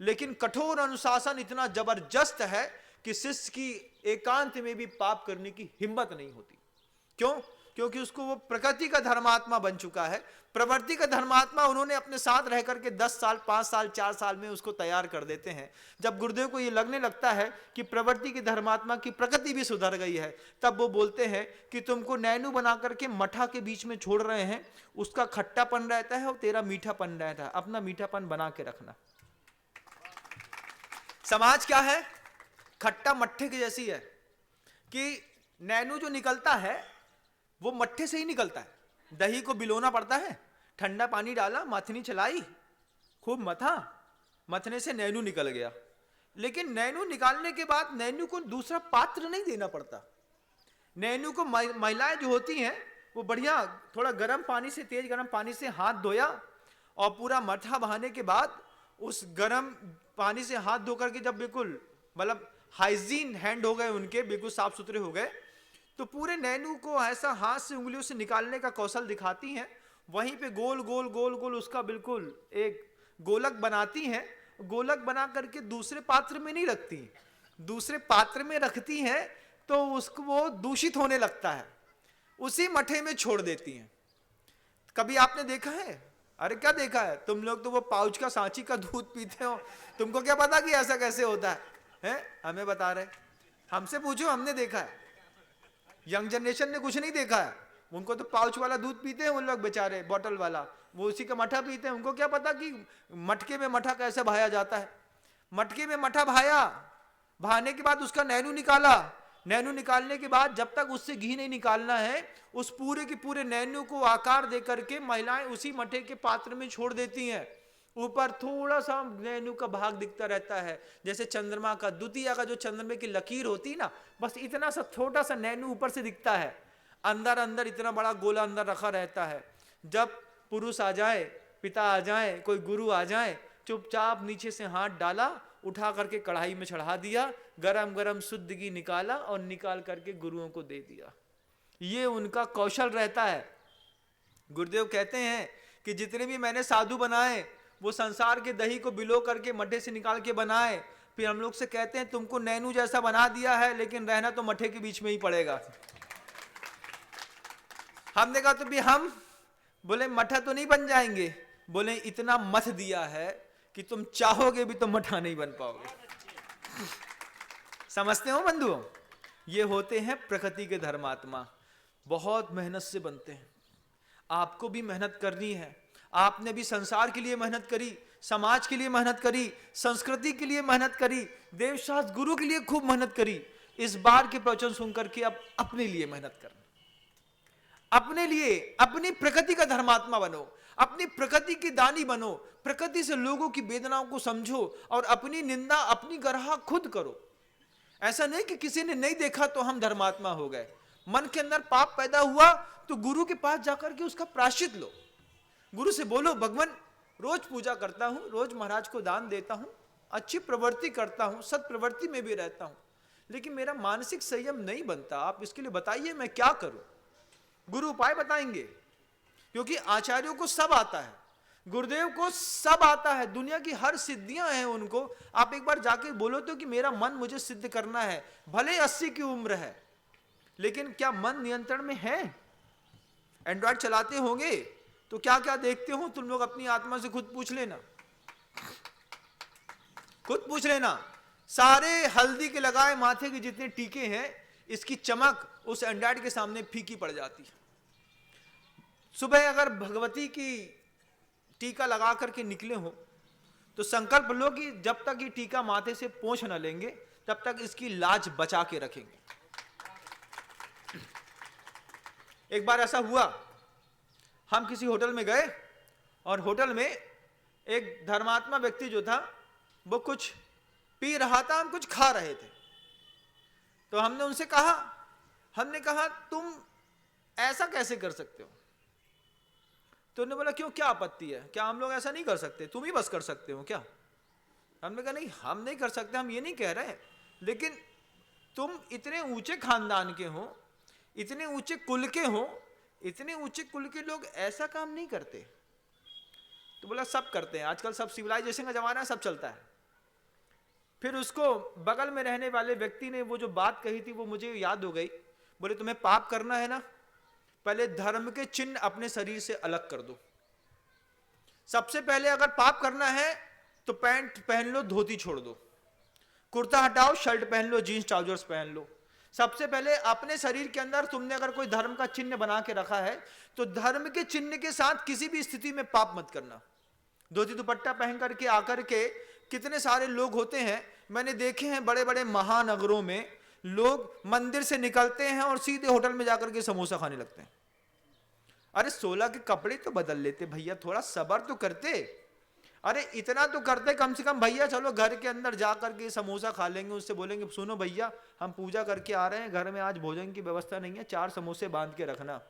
लेकिन कठोर अनुशासन इतना जबरदस्त है कि शिष्य की एकांत में भी पाप करने की हिम्मत नहीं होती। क्यों? क्योंकि उसको वो प्रकृति का धर्मात्मा बन चुका है। प्रवृत्ति का धर्मात्मा उन्होंने अपने साथ रह करके 10 साल, 5 साल, 4 साल में उसको तैयार कर देते हैं। जब गुरुदेव को ये लगने लगता है कि प्रवृत्ति की धर्मात्मा की प्रकृति भी सुधर गई है, तब वो बोलते हैं कि तुमको नैनू बना करके मठा के बीच में छोड़ रहे हैं। उसका खट्टापन रहता है और तेरा मीठापन रहता है, अपना मीठापन बना के रखना। समाज क्या है, खट्टा मट्ठे की जैसी है कि नैनू जो निकलता है वो मट्ठे से ही निकलता है। दही को बिलोना पड़ता है, ठंडा पानी डाला, मथनी चलाई, खूब मथा, मथने से नैनू निकल गया। लेकिन नैनू निकालने के बाद नैनू को दूसरा पात्र नहीं देना पड़ता। नैनू को महिलाएं जो होती हैं वो बढ़िया थोड़ा गर्म पानी से, तेज गर्म पानी से हाथ धोया और पूरा मठा बहाने के बाद उस गर्म पानी से हाथ धो करके जब बिल्कुल मतलब हाइजीन हैंड हो गए उनके, बिल्कुल साफ सुथरे हो गए, तो पूरे नैनू को ऐसा हाथ से उंगलियों से निकालने का कौशल दिखाती हैं। वहीं पे गोल गोल गोल गोल उसका बिल्कुल एक गोलक बनाती हैं। गोलक बना करके दूसरे पात्र में नहीं रखती, दूसरे पात्र में रखती हैं तो उसको वो दूषित होने लगता है, उसी मठे में छोड़ देती हैं। कभी आपने देखा है? अरे क्या देखा है, तुम लोग तो वो पाउच का, सांची का दूध पीते हो, तुमको क्या पता कि ऐसा कैसे होता है? हमें बता रहे, हमसे पूछो, हमने देखा है। यंग जनरेशन ने कुछ नहीं देखा है, उनको तो पाउच वाला दूध पीते हैं उन लोग बेचारे, बॉटल वाला, वो उसी का मठा पीते हैं। उनको क्या पता कि मटके में मठा कैसे भाया जाता है। मटके में मठा भाया, भाने के बाद उसका नैनू निकाला। नैनू निकालने के बाद जब तक उससे घी नहीं निकालना है, उस पूरे के पूरे नैनू को आकार दे करके महिलाएं उसी मठे के पात्र में छोड़ देती हैं। ऊपर थोड़ा सा नैनू का भाग दिखता रहता है, जैसे चंद्रमा का द्वितीया का जो चंद्रमा की लकीर होती ना, बस इतना सा छोटा सा नैनू ऊपर से दिखता है। अंदर अंदर इतना बड़ा गोला अंदर रखा रहता है। जब पुरुष आ जाए, पिता आ जाए, कोई गुरु आ जाए, चुपचाप नीचे से हाथ डाला, उठा करके कढ़ाई में चढ़ा दिया, गरम गरम शुद्ध घी निकाला और निकाल करके गुरुओं को दे दिया। ये उनका कौशल रहता है। गुरुदेव कहते हैं कि जितने भी मैंने साधु बनाए वो संसार के दही को बिलो करके मठे से निकाल के बनाए। फिर हम लोग से कहते हैं तुमको नैनू जैसा बना दिया है, लेकिन रहना तो मठे के बीच में ही पड़ेगा। हमने कहा तो भी हम बोले मठा तो नहीं बन जाएंगे, बोले इतना मथ दिया है कि तुम चाहोगे भी तो मठा नहीं बन पाओगे। समझते हो बंधुओं, ये होते हैं प्रकृति के धर्मात्मा, बहुत मेहनत से बनते हैं। आपको भी मेहनत करनी है। आपने भी संसार के लिए मेहनत करी, समाज के लिए मेहनत करी, संस्कृति के लिए मेहनत करी, देवशास्त्र गुरु के लिए खूब मेहनत करी। इस बार के प्रवचन सुनकर के अब अपने लिए मेहनत करना। अपने लिए अपनी प्रकृति का धर्मात्मा बनो, अपनी प्रकृति की दानी बनो, प्रकृति से लोगों की वेदनाओं को समझो और अपनी निंदा अपनी गरहा खुद करो। ऐसा नहीं कि किसी ने नहीं देखा तो हम धर्मात्मा हो गए। मन के अंदर पाप पैदा हुआ तो गुरु के पास जाकर के उसका प्रायश्चित लो। गुरु से बोलो, भगवान रोज पूजा करता हूं, रोज महाराज को दान देता हूं, अच्छी प्रवृत्ति करता हूं, सत प्रवृत्ति में भी रहता हूं, लेकिन मेरा मानसिक संयम नहीं बनता, आप इसके लिए बताइए मैं क्या करूं। गुरु उपाय बताएंगे, क्योंकि आचार्यों को सब आता है, गुरुदेव को सब आता है, दुनिया की हर सिद्धियां हैं उनको। आप एक बार जाके बोलो तो कि मेरा मन मुझे सिद्ध करना है, भले 80 की उम्र है, लेकिन क्या मन नियंत्रण में है? एंड्रॉइड चलाते होंगे तो क्या क्या देखते हो तुम लोग, अपनी आत्मा से खुद पूछ लेना, खुद पूछ लेना। सारे हल्दी के लगाए माथे के जितने टीके हैं, इसकी चमक उस एंड्रॉइड के सामने फीकी पड़ जाती है। सुबह अगर भगवती की टीका लगा करके निकले हो तो संकल्प लो कि जब तक ये टीका माथे से पोंछ न लेंगे तब तक इसकी लाज बचा के रखेंगे। एक बार ऐसा हुआ, हम किसी होटल में गए और होटल में एक धर्मात्मा व्यक्ति जो था वो कुछ पी रहा था, हम कुछ खा रहे थे। तो हमने उनसे कहा, तुम ऐसा कैसे कर सकते हो? तो उन्होंने बोला क्यों, क्या आपत्ति है, क्या हम लोग ऐसा नहीं कर सकते, तुम ही बस कर सकते हो क्या? हमने कहा नहीं, हम नहीं कर सकते, हम ये नहीं कह रहे, लेकिन तुम इतने ऊंचे खानदान के हो, इतने ऊंचे कुल के हो, इतने ऊंचे कुल के लोग ऐसा काम नहीं करते। तो बोला सब करते हैं, आजकल सब सिविलाइजेशन का जमाना है, सब चलता है। फिर उसको बगल में रहने वाले व्यक्ति ने वो जो बात कही थी वो मुझे याद हो गई। बोले तुम्हें पाप करना है ना, पहले धर्म के चिन्ह अपने शरीर से अलग कर दो। सबसे पहले अगर पाप करना है तो पैंट पहन लो, धोती छोड़ दो, कुर्ता हटाओ, शर्ट पहन लो, जीन्स ट्राउजर्स पहन लो। सबसे पहले अपने शरीर के अंदर तुमने अगर कोई धर्म का चिन्ह बना के रखा है तो धर्म के चिन्ह के साथ किसी भी स्थिति में पाप मत करना। धोती दुपट्टा पहन करके आकर के कितने सारे लोग होते हैं, मैंने देखे हैं बड़े बड़े महानगरों में, लोग मंदिर से निकलते हैं और सीधे होटल में जाकर के समोसा खाने लगते हैं। अरे 16 के कपड़े तो बदल लेते भैया, थोड़ा सब्र तो करते। अरे इतना तो करते कम से कम भैया, चलो घर के अंदर जा करके समोसा खा लेंगे, उससे बोलेंगे सुनो भैया हम पूजा करके आ रहे हैं, घर में आज भोजन की व्यवस्था नहीं है, 4 समोसे बांध के रखना।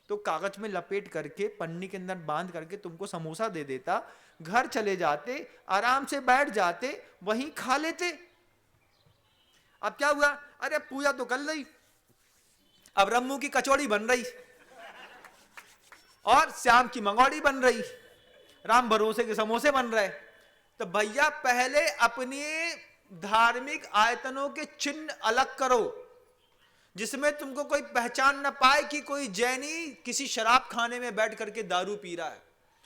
तो कागज में लपेट करके पन्नी के अंदर बांध करके तुमको समोसा दे देता, घर चले जाते, आराम से बैठ जाते, वहीं खा लेते। अब क्या हुआ, अरे पूजा तो कर ली, अब रम्मू की कचौड़ी बन रही और श्याम की मंगौड़ी बन रही, राम भरोसे के समोसे बन रहे। तो भैया पहले अपने धार्मिक आयतनों के चिन्ह अलग करो, जिसमें तुमको कोई पहचान न पाए कि कोई जैनी किसी शराब खाने में बैठ करके दारू पी रहा है।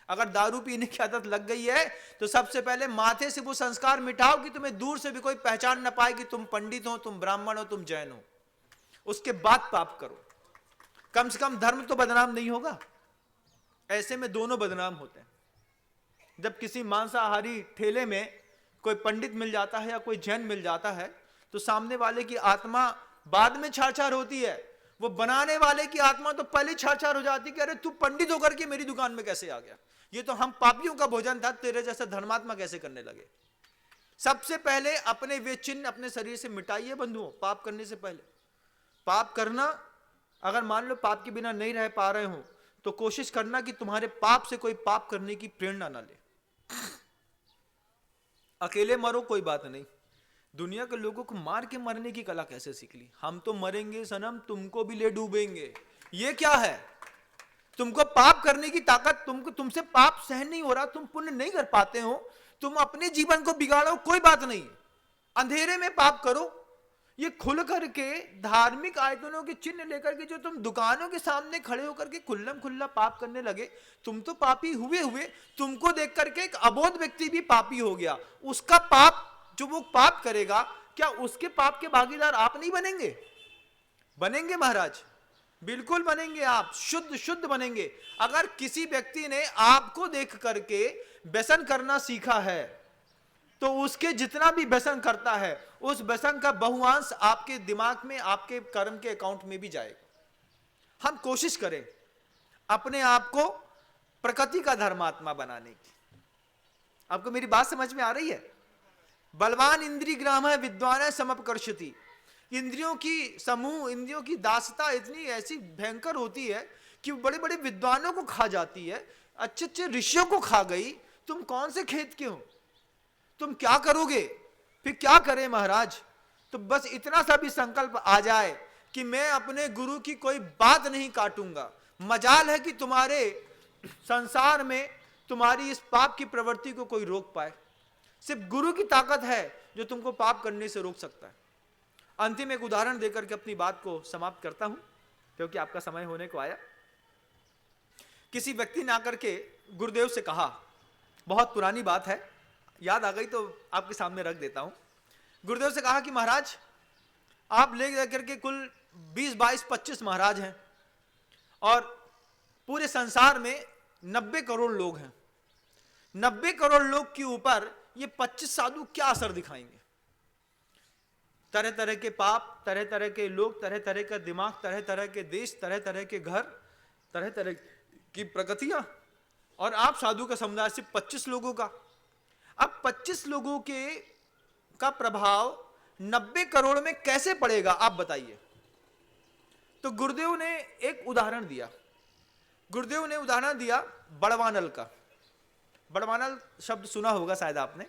अगर दारू पीने की आदत लग गई है तो सबसे पहले माथे से वो संस्कार मिटाओ कि तुम्हें दूर से भी कोई पहचान न पाए कि तुम पंडित हो, तुम ब्राह्मण हो, तुम जैन हो। उसके बाद पाप करो, कम से कम धर्म तो बदनाम नहीं होगा। ऐसे में दोनों बदनाम होते हैं। जब किसी मांसाहारी ठेले में कोई पंडित मिल जाता है या कोई जैन मिल जाता है तो सामने वाले की आत्मा बाद में छाछार होती है, वो बनाने वाले की आत्मा तो पहले छाछार हो जाती कि अरे तू पंडित होकर के मेरी दुकान में कैसे आ गया, ये तो हम पापियों का भोजन था, तेरे जैसा धर्मात्मा कैसे करने लगे। सबसे पहले अपने वे चिन्ह अपने शरीर से मिटाइए बंधुओं, पाप करने से पहले। पाप करना, अगर मान लो पाप के बिना नहीं रह पा रहे हो तो कोशिश करना कि तुम्हारे पाप से कोई पाप करने की प्रेरणा ना ले। अकेले मरो कोई बात नहीं, दुनिया के लोगों को मार के मरने की कला कैसे सीख ली। हम तो मरेंगे सनम, तुमको भी ले डूबेंगे, ये क्या है? तुमको पाप करने की ताकत, तुमसे पाप सहन नहीं हो रहा, तुम पुण्य नहीं कर पाते हो, तुम अपने जीवन को बिगाड़ो कोई बात नहीं, अंधेरे में पाप करो। ये खुल करके धार्मिक आयतनों के चिन्ह लेकर के जो तुम दुकानों के सामने खड़े होकर के खुल्लम खुल्ला पाप करने लगे, तुम तो पापी हुए, तुमको देख करके एक अबोध व्यक्ति भी पापी हो गया। उसका पाप जो वो पाप करेगा, क्या उसके पाप के भागीदार आप नहीं बनेंगे? बनेंगे महाराज, बिल्कुल बनेंगे, आप शुद्ध बनेंगे। अगर किसी व्यक्ति ने आपको देख करके व्यसन करना सीखा है तो उसके जितना भी व्यसन करता है उस व्यसन का बहुआंश आपके दिमाग में, आपके कर्म के अकाउंट में भी जाएगा। हम कोशिश करें अपने आप को प्रकृति का धर्मात्मा बनाने की। आपको मेरी बात समझ में आ रही है? बलवान इंद्रिय ग्राम है, विद्वान है समपकर्षति। इंद्रियों की समूह, इंद्रियों की दासता इतनी ऐसी भयंकर होती है कि बड़े बड़े विद्वानों को खा जाती है, अच्छे अच्छे ऋषियों को खा गई। तुम कौन से खेत के हो? तुम क्या करोगे? फिर क्या करें महाराज? तो बस इतना सा भी संकल्प आ जाए कि मैं अपने गुरु की कोई बात नहीं काटूंगा। मजाल है कि तुम्हारे संसार में तुम्हारी इस पाप की प्रवृत्ति को कोई रोक पाए। सिर्फ गुरु की ताकत है जो तुमको पाप करने से रोक सकता है। अंतिम एक उदाहरण देकर के अपनी बात को समाप्त करता हूं, क्योंकि आपका समय होने को आया। किसी व्यक्ति ने आकर के गुरुदेव से कहा, बहुत पुरानी बात है, याद आ गई तो आपके सामने रख देता हूं। गुरुदेव से कहा कि महाराज आप ले जाकर के कुल 20, 22, 25 महाराज हैं और पूरे संसार में 90 करोड़ लोग हैं। 90 करोड़ लोग के ऊपर ये 25 साधु क्या असर दिखाएंगे? तरह तरह के पाप, तरह तरह के लोग, तरह तरह का दिमाग, तरह तरह के देश, तरह तरह के घर, तरह तरह की प्रकृतियां, और आप साधु का समुदाय सिर्फ 25 लोगों का। अब 25 लोगों के का प्रभाव 90 करोड़ में कैसे पड़ेगा आप बताइए? तो गुरुदेव ने एक उदाहरण दिया। गुरुदेव ने उदाहरण दिया बड़वानल का। बड़वानल शब्द सुना होगा शायद आपने।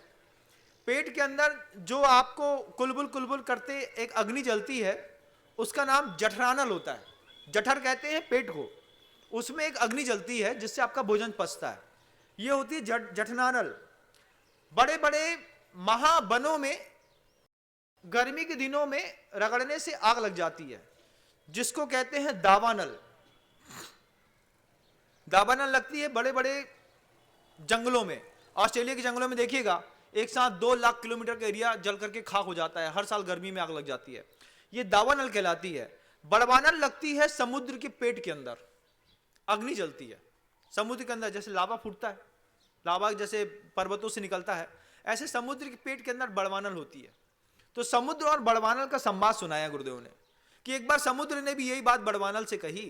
पेट के अंदर जो आपको कुलबुल कुलबुल करते एक अग्नि जलती है, उसका नाम जठरानल होता है। जठर कहते हैं पेट को। उसमें एक अग्नि जलती है जिससे आपका भोजन पचता है, ये होती है जठरानल। बड़े बड़े महावनों में गर्मी के दिनों में रगड़ने से आग लग जाती है, जिसको कहते हैं दावानल। दावानल लगती है बड़े बड़े जंगलों में। ऑस्ट्रेलिया के जंगलों में देखिएगा, एक साथ 2 लाख किलोमीटर का एरिया जल करके खाक हो जाता है, हर साल गर्मी में आग लग जाती है। ये दावानल कहलाती है। बड़वानल लगती है समुद्र के पेट के अंदर, अग्नि जलती है समुद्र के अंदर। जैसे लावा फूटता है, लावा जैसे पर्वतों से निकलता है, ऐसे समुद्र के पेट के अंदर बड़वानल होती है। तो समुद्र और बड़वानल का संवाद सुनाया गुरुदेव ने कि एक बार समुद्र ने भी यही बात बड़वानल से कही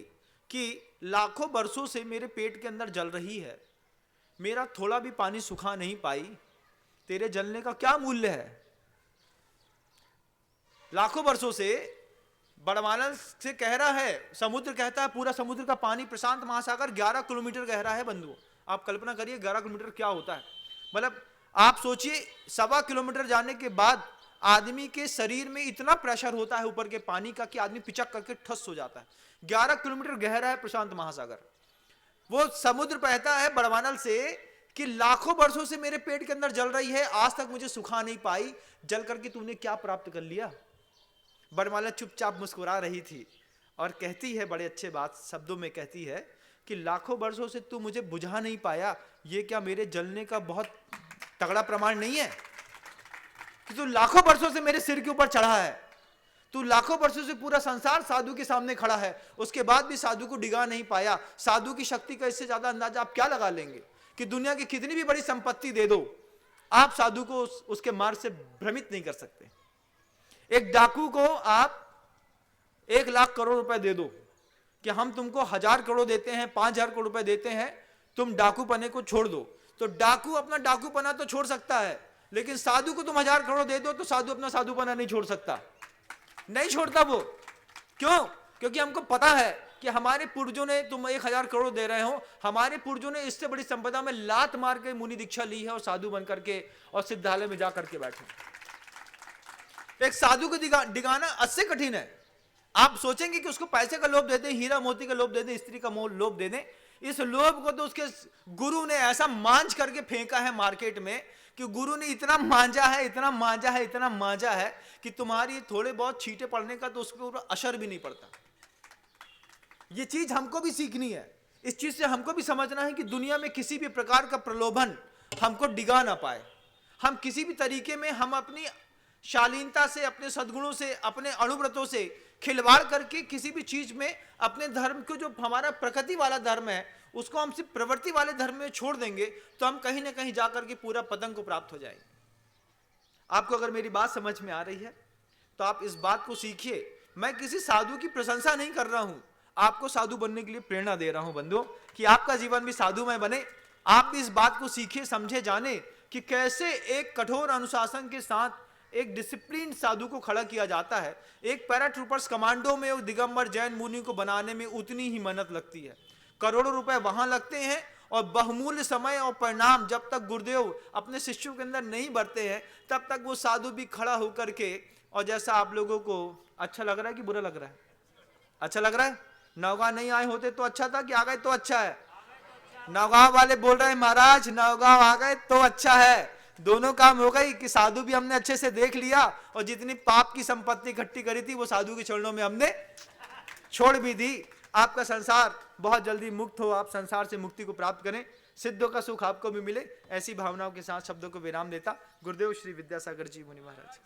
कि लाखों वर्षों से मेरे पेट के अंदर जल रही है, मेरा थोड़ा भी पानी सुखा नहीं पाई, तेरे जलने का क्या मूल्य है? लाखों वर्षों से बड़वानल से कह रहा है, समुद्र कहता है, पूरा समुद्र का पानी, प्रशांत महासागर 11 किलोमीटर गहरा है बंधुओं। आप कल्पना करिए 11 किलोमीटर क्या होता है। मतलब आप सोचिए 1.25 किलोमीटर जाने के बाद आदमी के शरीर में इतना प्रेशर होता है ऊपर के पानी का कि आदमी पिचक करके ठस हो जाता है। 11 किलोमीटर गहरा है प्रशांत महासागर। वो समुद्र कहता है बड़वानल से कि लाखों वर्षों से मेरे पेट के अंदर जल रही है, आज तक मुझे सुखा नहीं पाई, जल करके तूने क्या प्राप्त कर लिया? बड़वानल चुपचाप मुस्कुरा रही थी और कहती है, बड़े अच्छे बात शब्दों में कहती है कि लाखों वर्षों से तू मुझे बुझा नहीं पाया, ये क्या मेरे जलने का बहुत तगड़ा प्रमाण नहीं है कि तू लाखों वर्षों से मेरे सिर के ऊपर चढ़ा है? तू लाखों वर्षों से पूरा संसार साधु के सामने खड़ा है, उसके बाद भी साधु को डिगा नहीं पाया। साधु की शक्ति का इससे ज्यादा अंदाजा आप क्या लगा लेंगे कि दुनिया की कितनी भी बड़ी संपत्ति दे दो, आप साधु को उसके मार्ग से भ्रमित नहीं कर सकते। एक डाकू को आप 1 लाख करोड़ रुपए दे दो कि हम तुमको 1000 करोड़ देते हैं, 5000 करोड़ रुपए देते हैं, तुम डाकू पने को छोड़ दो, तो डाकू अपना डाकू पना तो छोड़ सकता है, लेकिन साधु को तुम 1000 करोड़ दे दो तो साधु अपना साधु पना नहीं छोड़ सकता, नहीं छोड़ता वो। क्यों? क्योंकि हमको पता है कि हमारे पूर्वजों ने, तुम 1000 करोड़ दे रहे हो, हमारे पूर्वजों ने इससे बड़ी संपदा में लात मार के मुनि दीक्षा ली है और साधु बन करके और सिद्धालय में जाकर के बैठे। एक साधु को डिगाना अति कठिन है। आप सोचेंगे कि उसको पैसे का लोभ दे दें, हीरा मोती का लोभ दे दें, स्त्री का लोभ दे दें। इस लोभ को तो उसके गुरु ने ऐसा मांझ करके फेंका है मार्केट में कि गुरु ने इतना मांझा है, इतना मांझा है, इतना मांझा है कि तुम्हारी थोड़े बहुत छींटे पड़ने का तो उसके ऊपर असर भी नहीं पड़ता। ये चीज हमको भी सीखनी है। इस चीज से हमको भी समझना है कि दुनिया में किसी भी प्रकार का प्रलोभन हमको डिगा ना पाए। हम किसी भी तरीके में हम अपनी शालीनता से, अपने सद्गुणों से, अपने अणुव्रतों से खिलवाड़ करके किसी भी चीज में अपने धर्म को, जो हमारा प्रकृति वाला धर्म है, उसको हम सिर्फ प्रवृत्ति वाले धर्म में छोड़ देंगे तो हम कहीं ना कहीं जाकर के पूरा पतंग को प्राप्त हो जाएंगे। आपको अगर मेरी बात समझ में आ रही है तो आप इस बात को सीखिए। मैं किसी साधु की प्रशंसा नहीं कर रहा हूं, आपको साधु बनने के लिए प्रेरणा दे रहा हूं बंधुओं, कि आपका जीवन भी साधुमय बने। आप भी इस बात को सीखे, समझे, जाने कि कैसे एक कठोर अनुशासन के साथ एक डिसिप्लिन साधु को खड़ा किया जाता है। एक पैराट्रूपर्स कमांडो में दिगंबर जैन मुनि को बनाने में उतनी ही मेहनत लगती है, करोड़ों रुपए वहां लगते हैं, और बहुमूल्य समय और परिणाम जब तक गुरुदेव अपने शिष्यों के अंदर नहीं बढ़ते हैं तब तक वो साधु भी खड़ा होकर के, और जैसा आप लोगों को अच्छा लग रहा है कि बुरा लग रहा है? अच्छा लग रहा है? नौगांव नहीं आए होते तो अच्छा था कि आ गए तो अच्छा है? नौगांव वाले बोल रहे हैं महाराज नौगांव आ गए तो अच्छा है। दोनों काम हो गई कि साधु भी हमने अच्छे से देख लिया, और जितनी पाप की संपत्ति इकट्ठी करी थी वो साधु के चरणों में हमने छोड़ भी दी। आपका संसार बहुत जल्दी मुक्त हो, आप संसार से मुक्ति को प्राप्त करें, सिद्धों का सुख आपको भी मिले। ऐसी भावनाओं के साथ शब्दों को विराम देता गुरुदेव श्री विद्यासागर जी मुनि महाराज।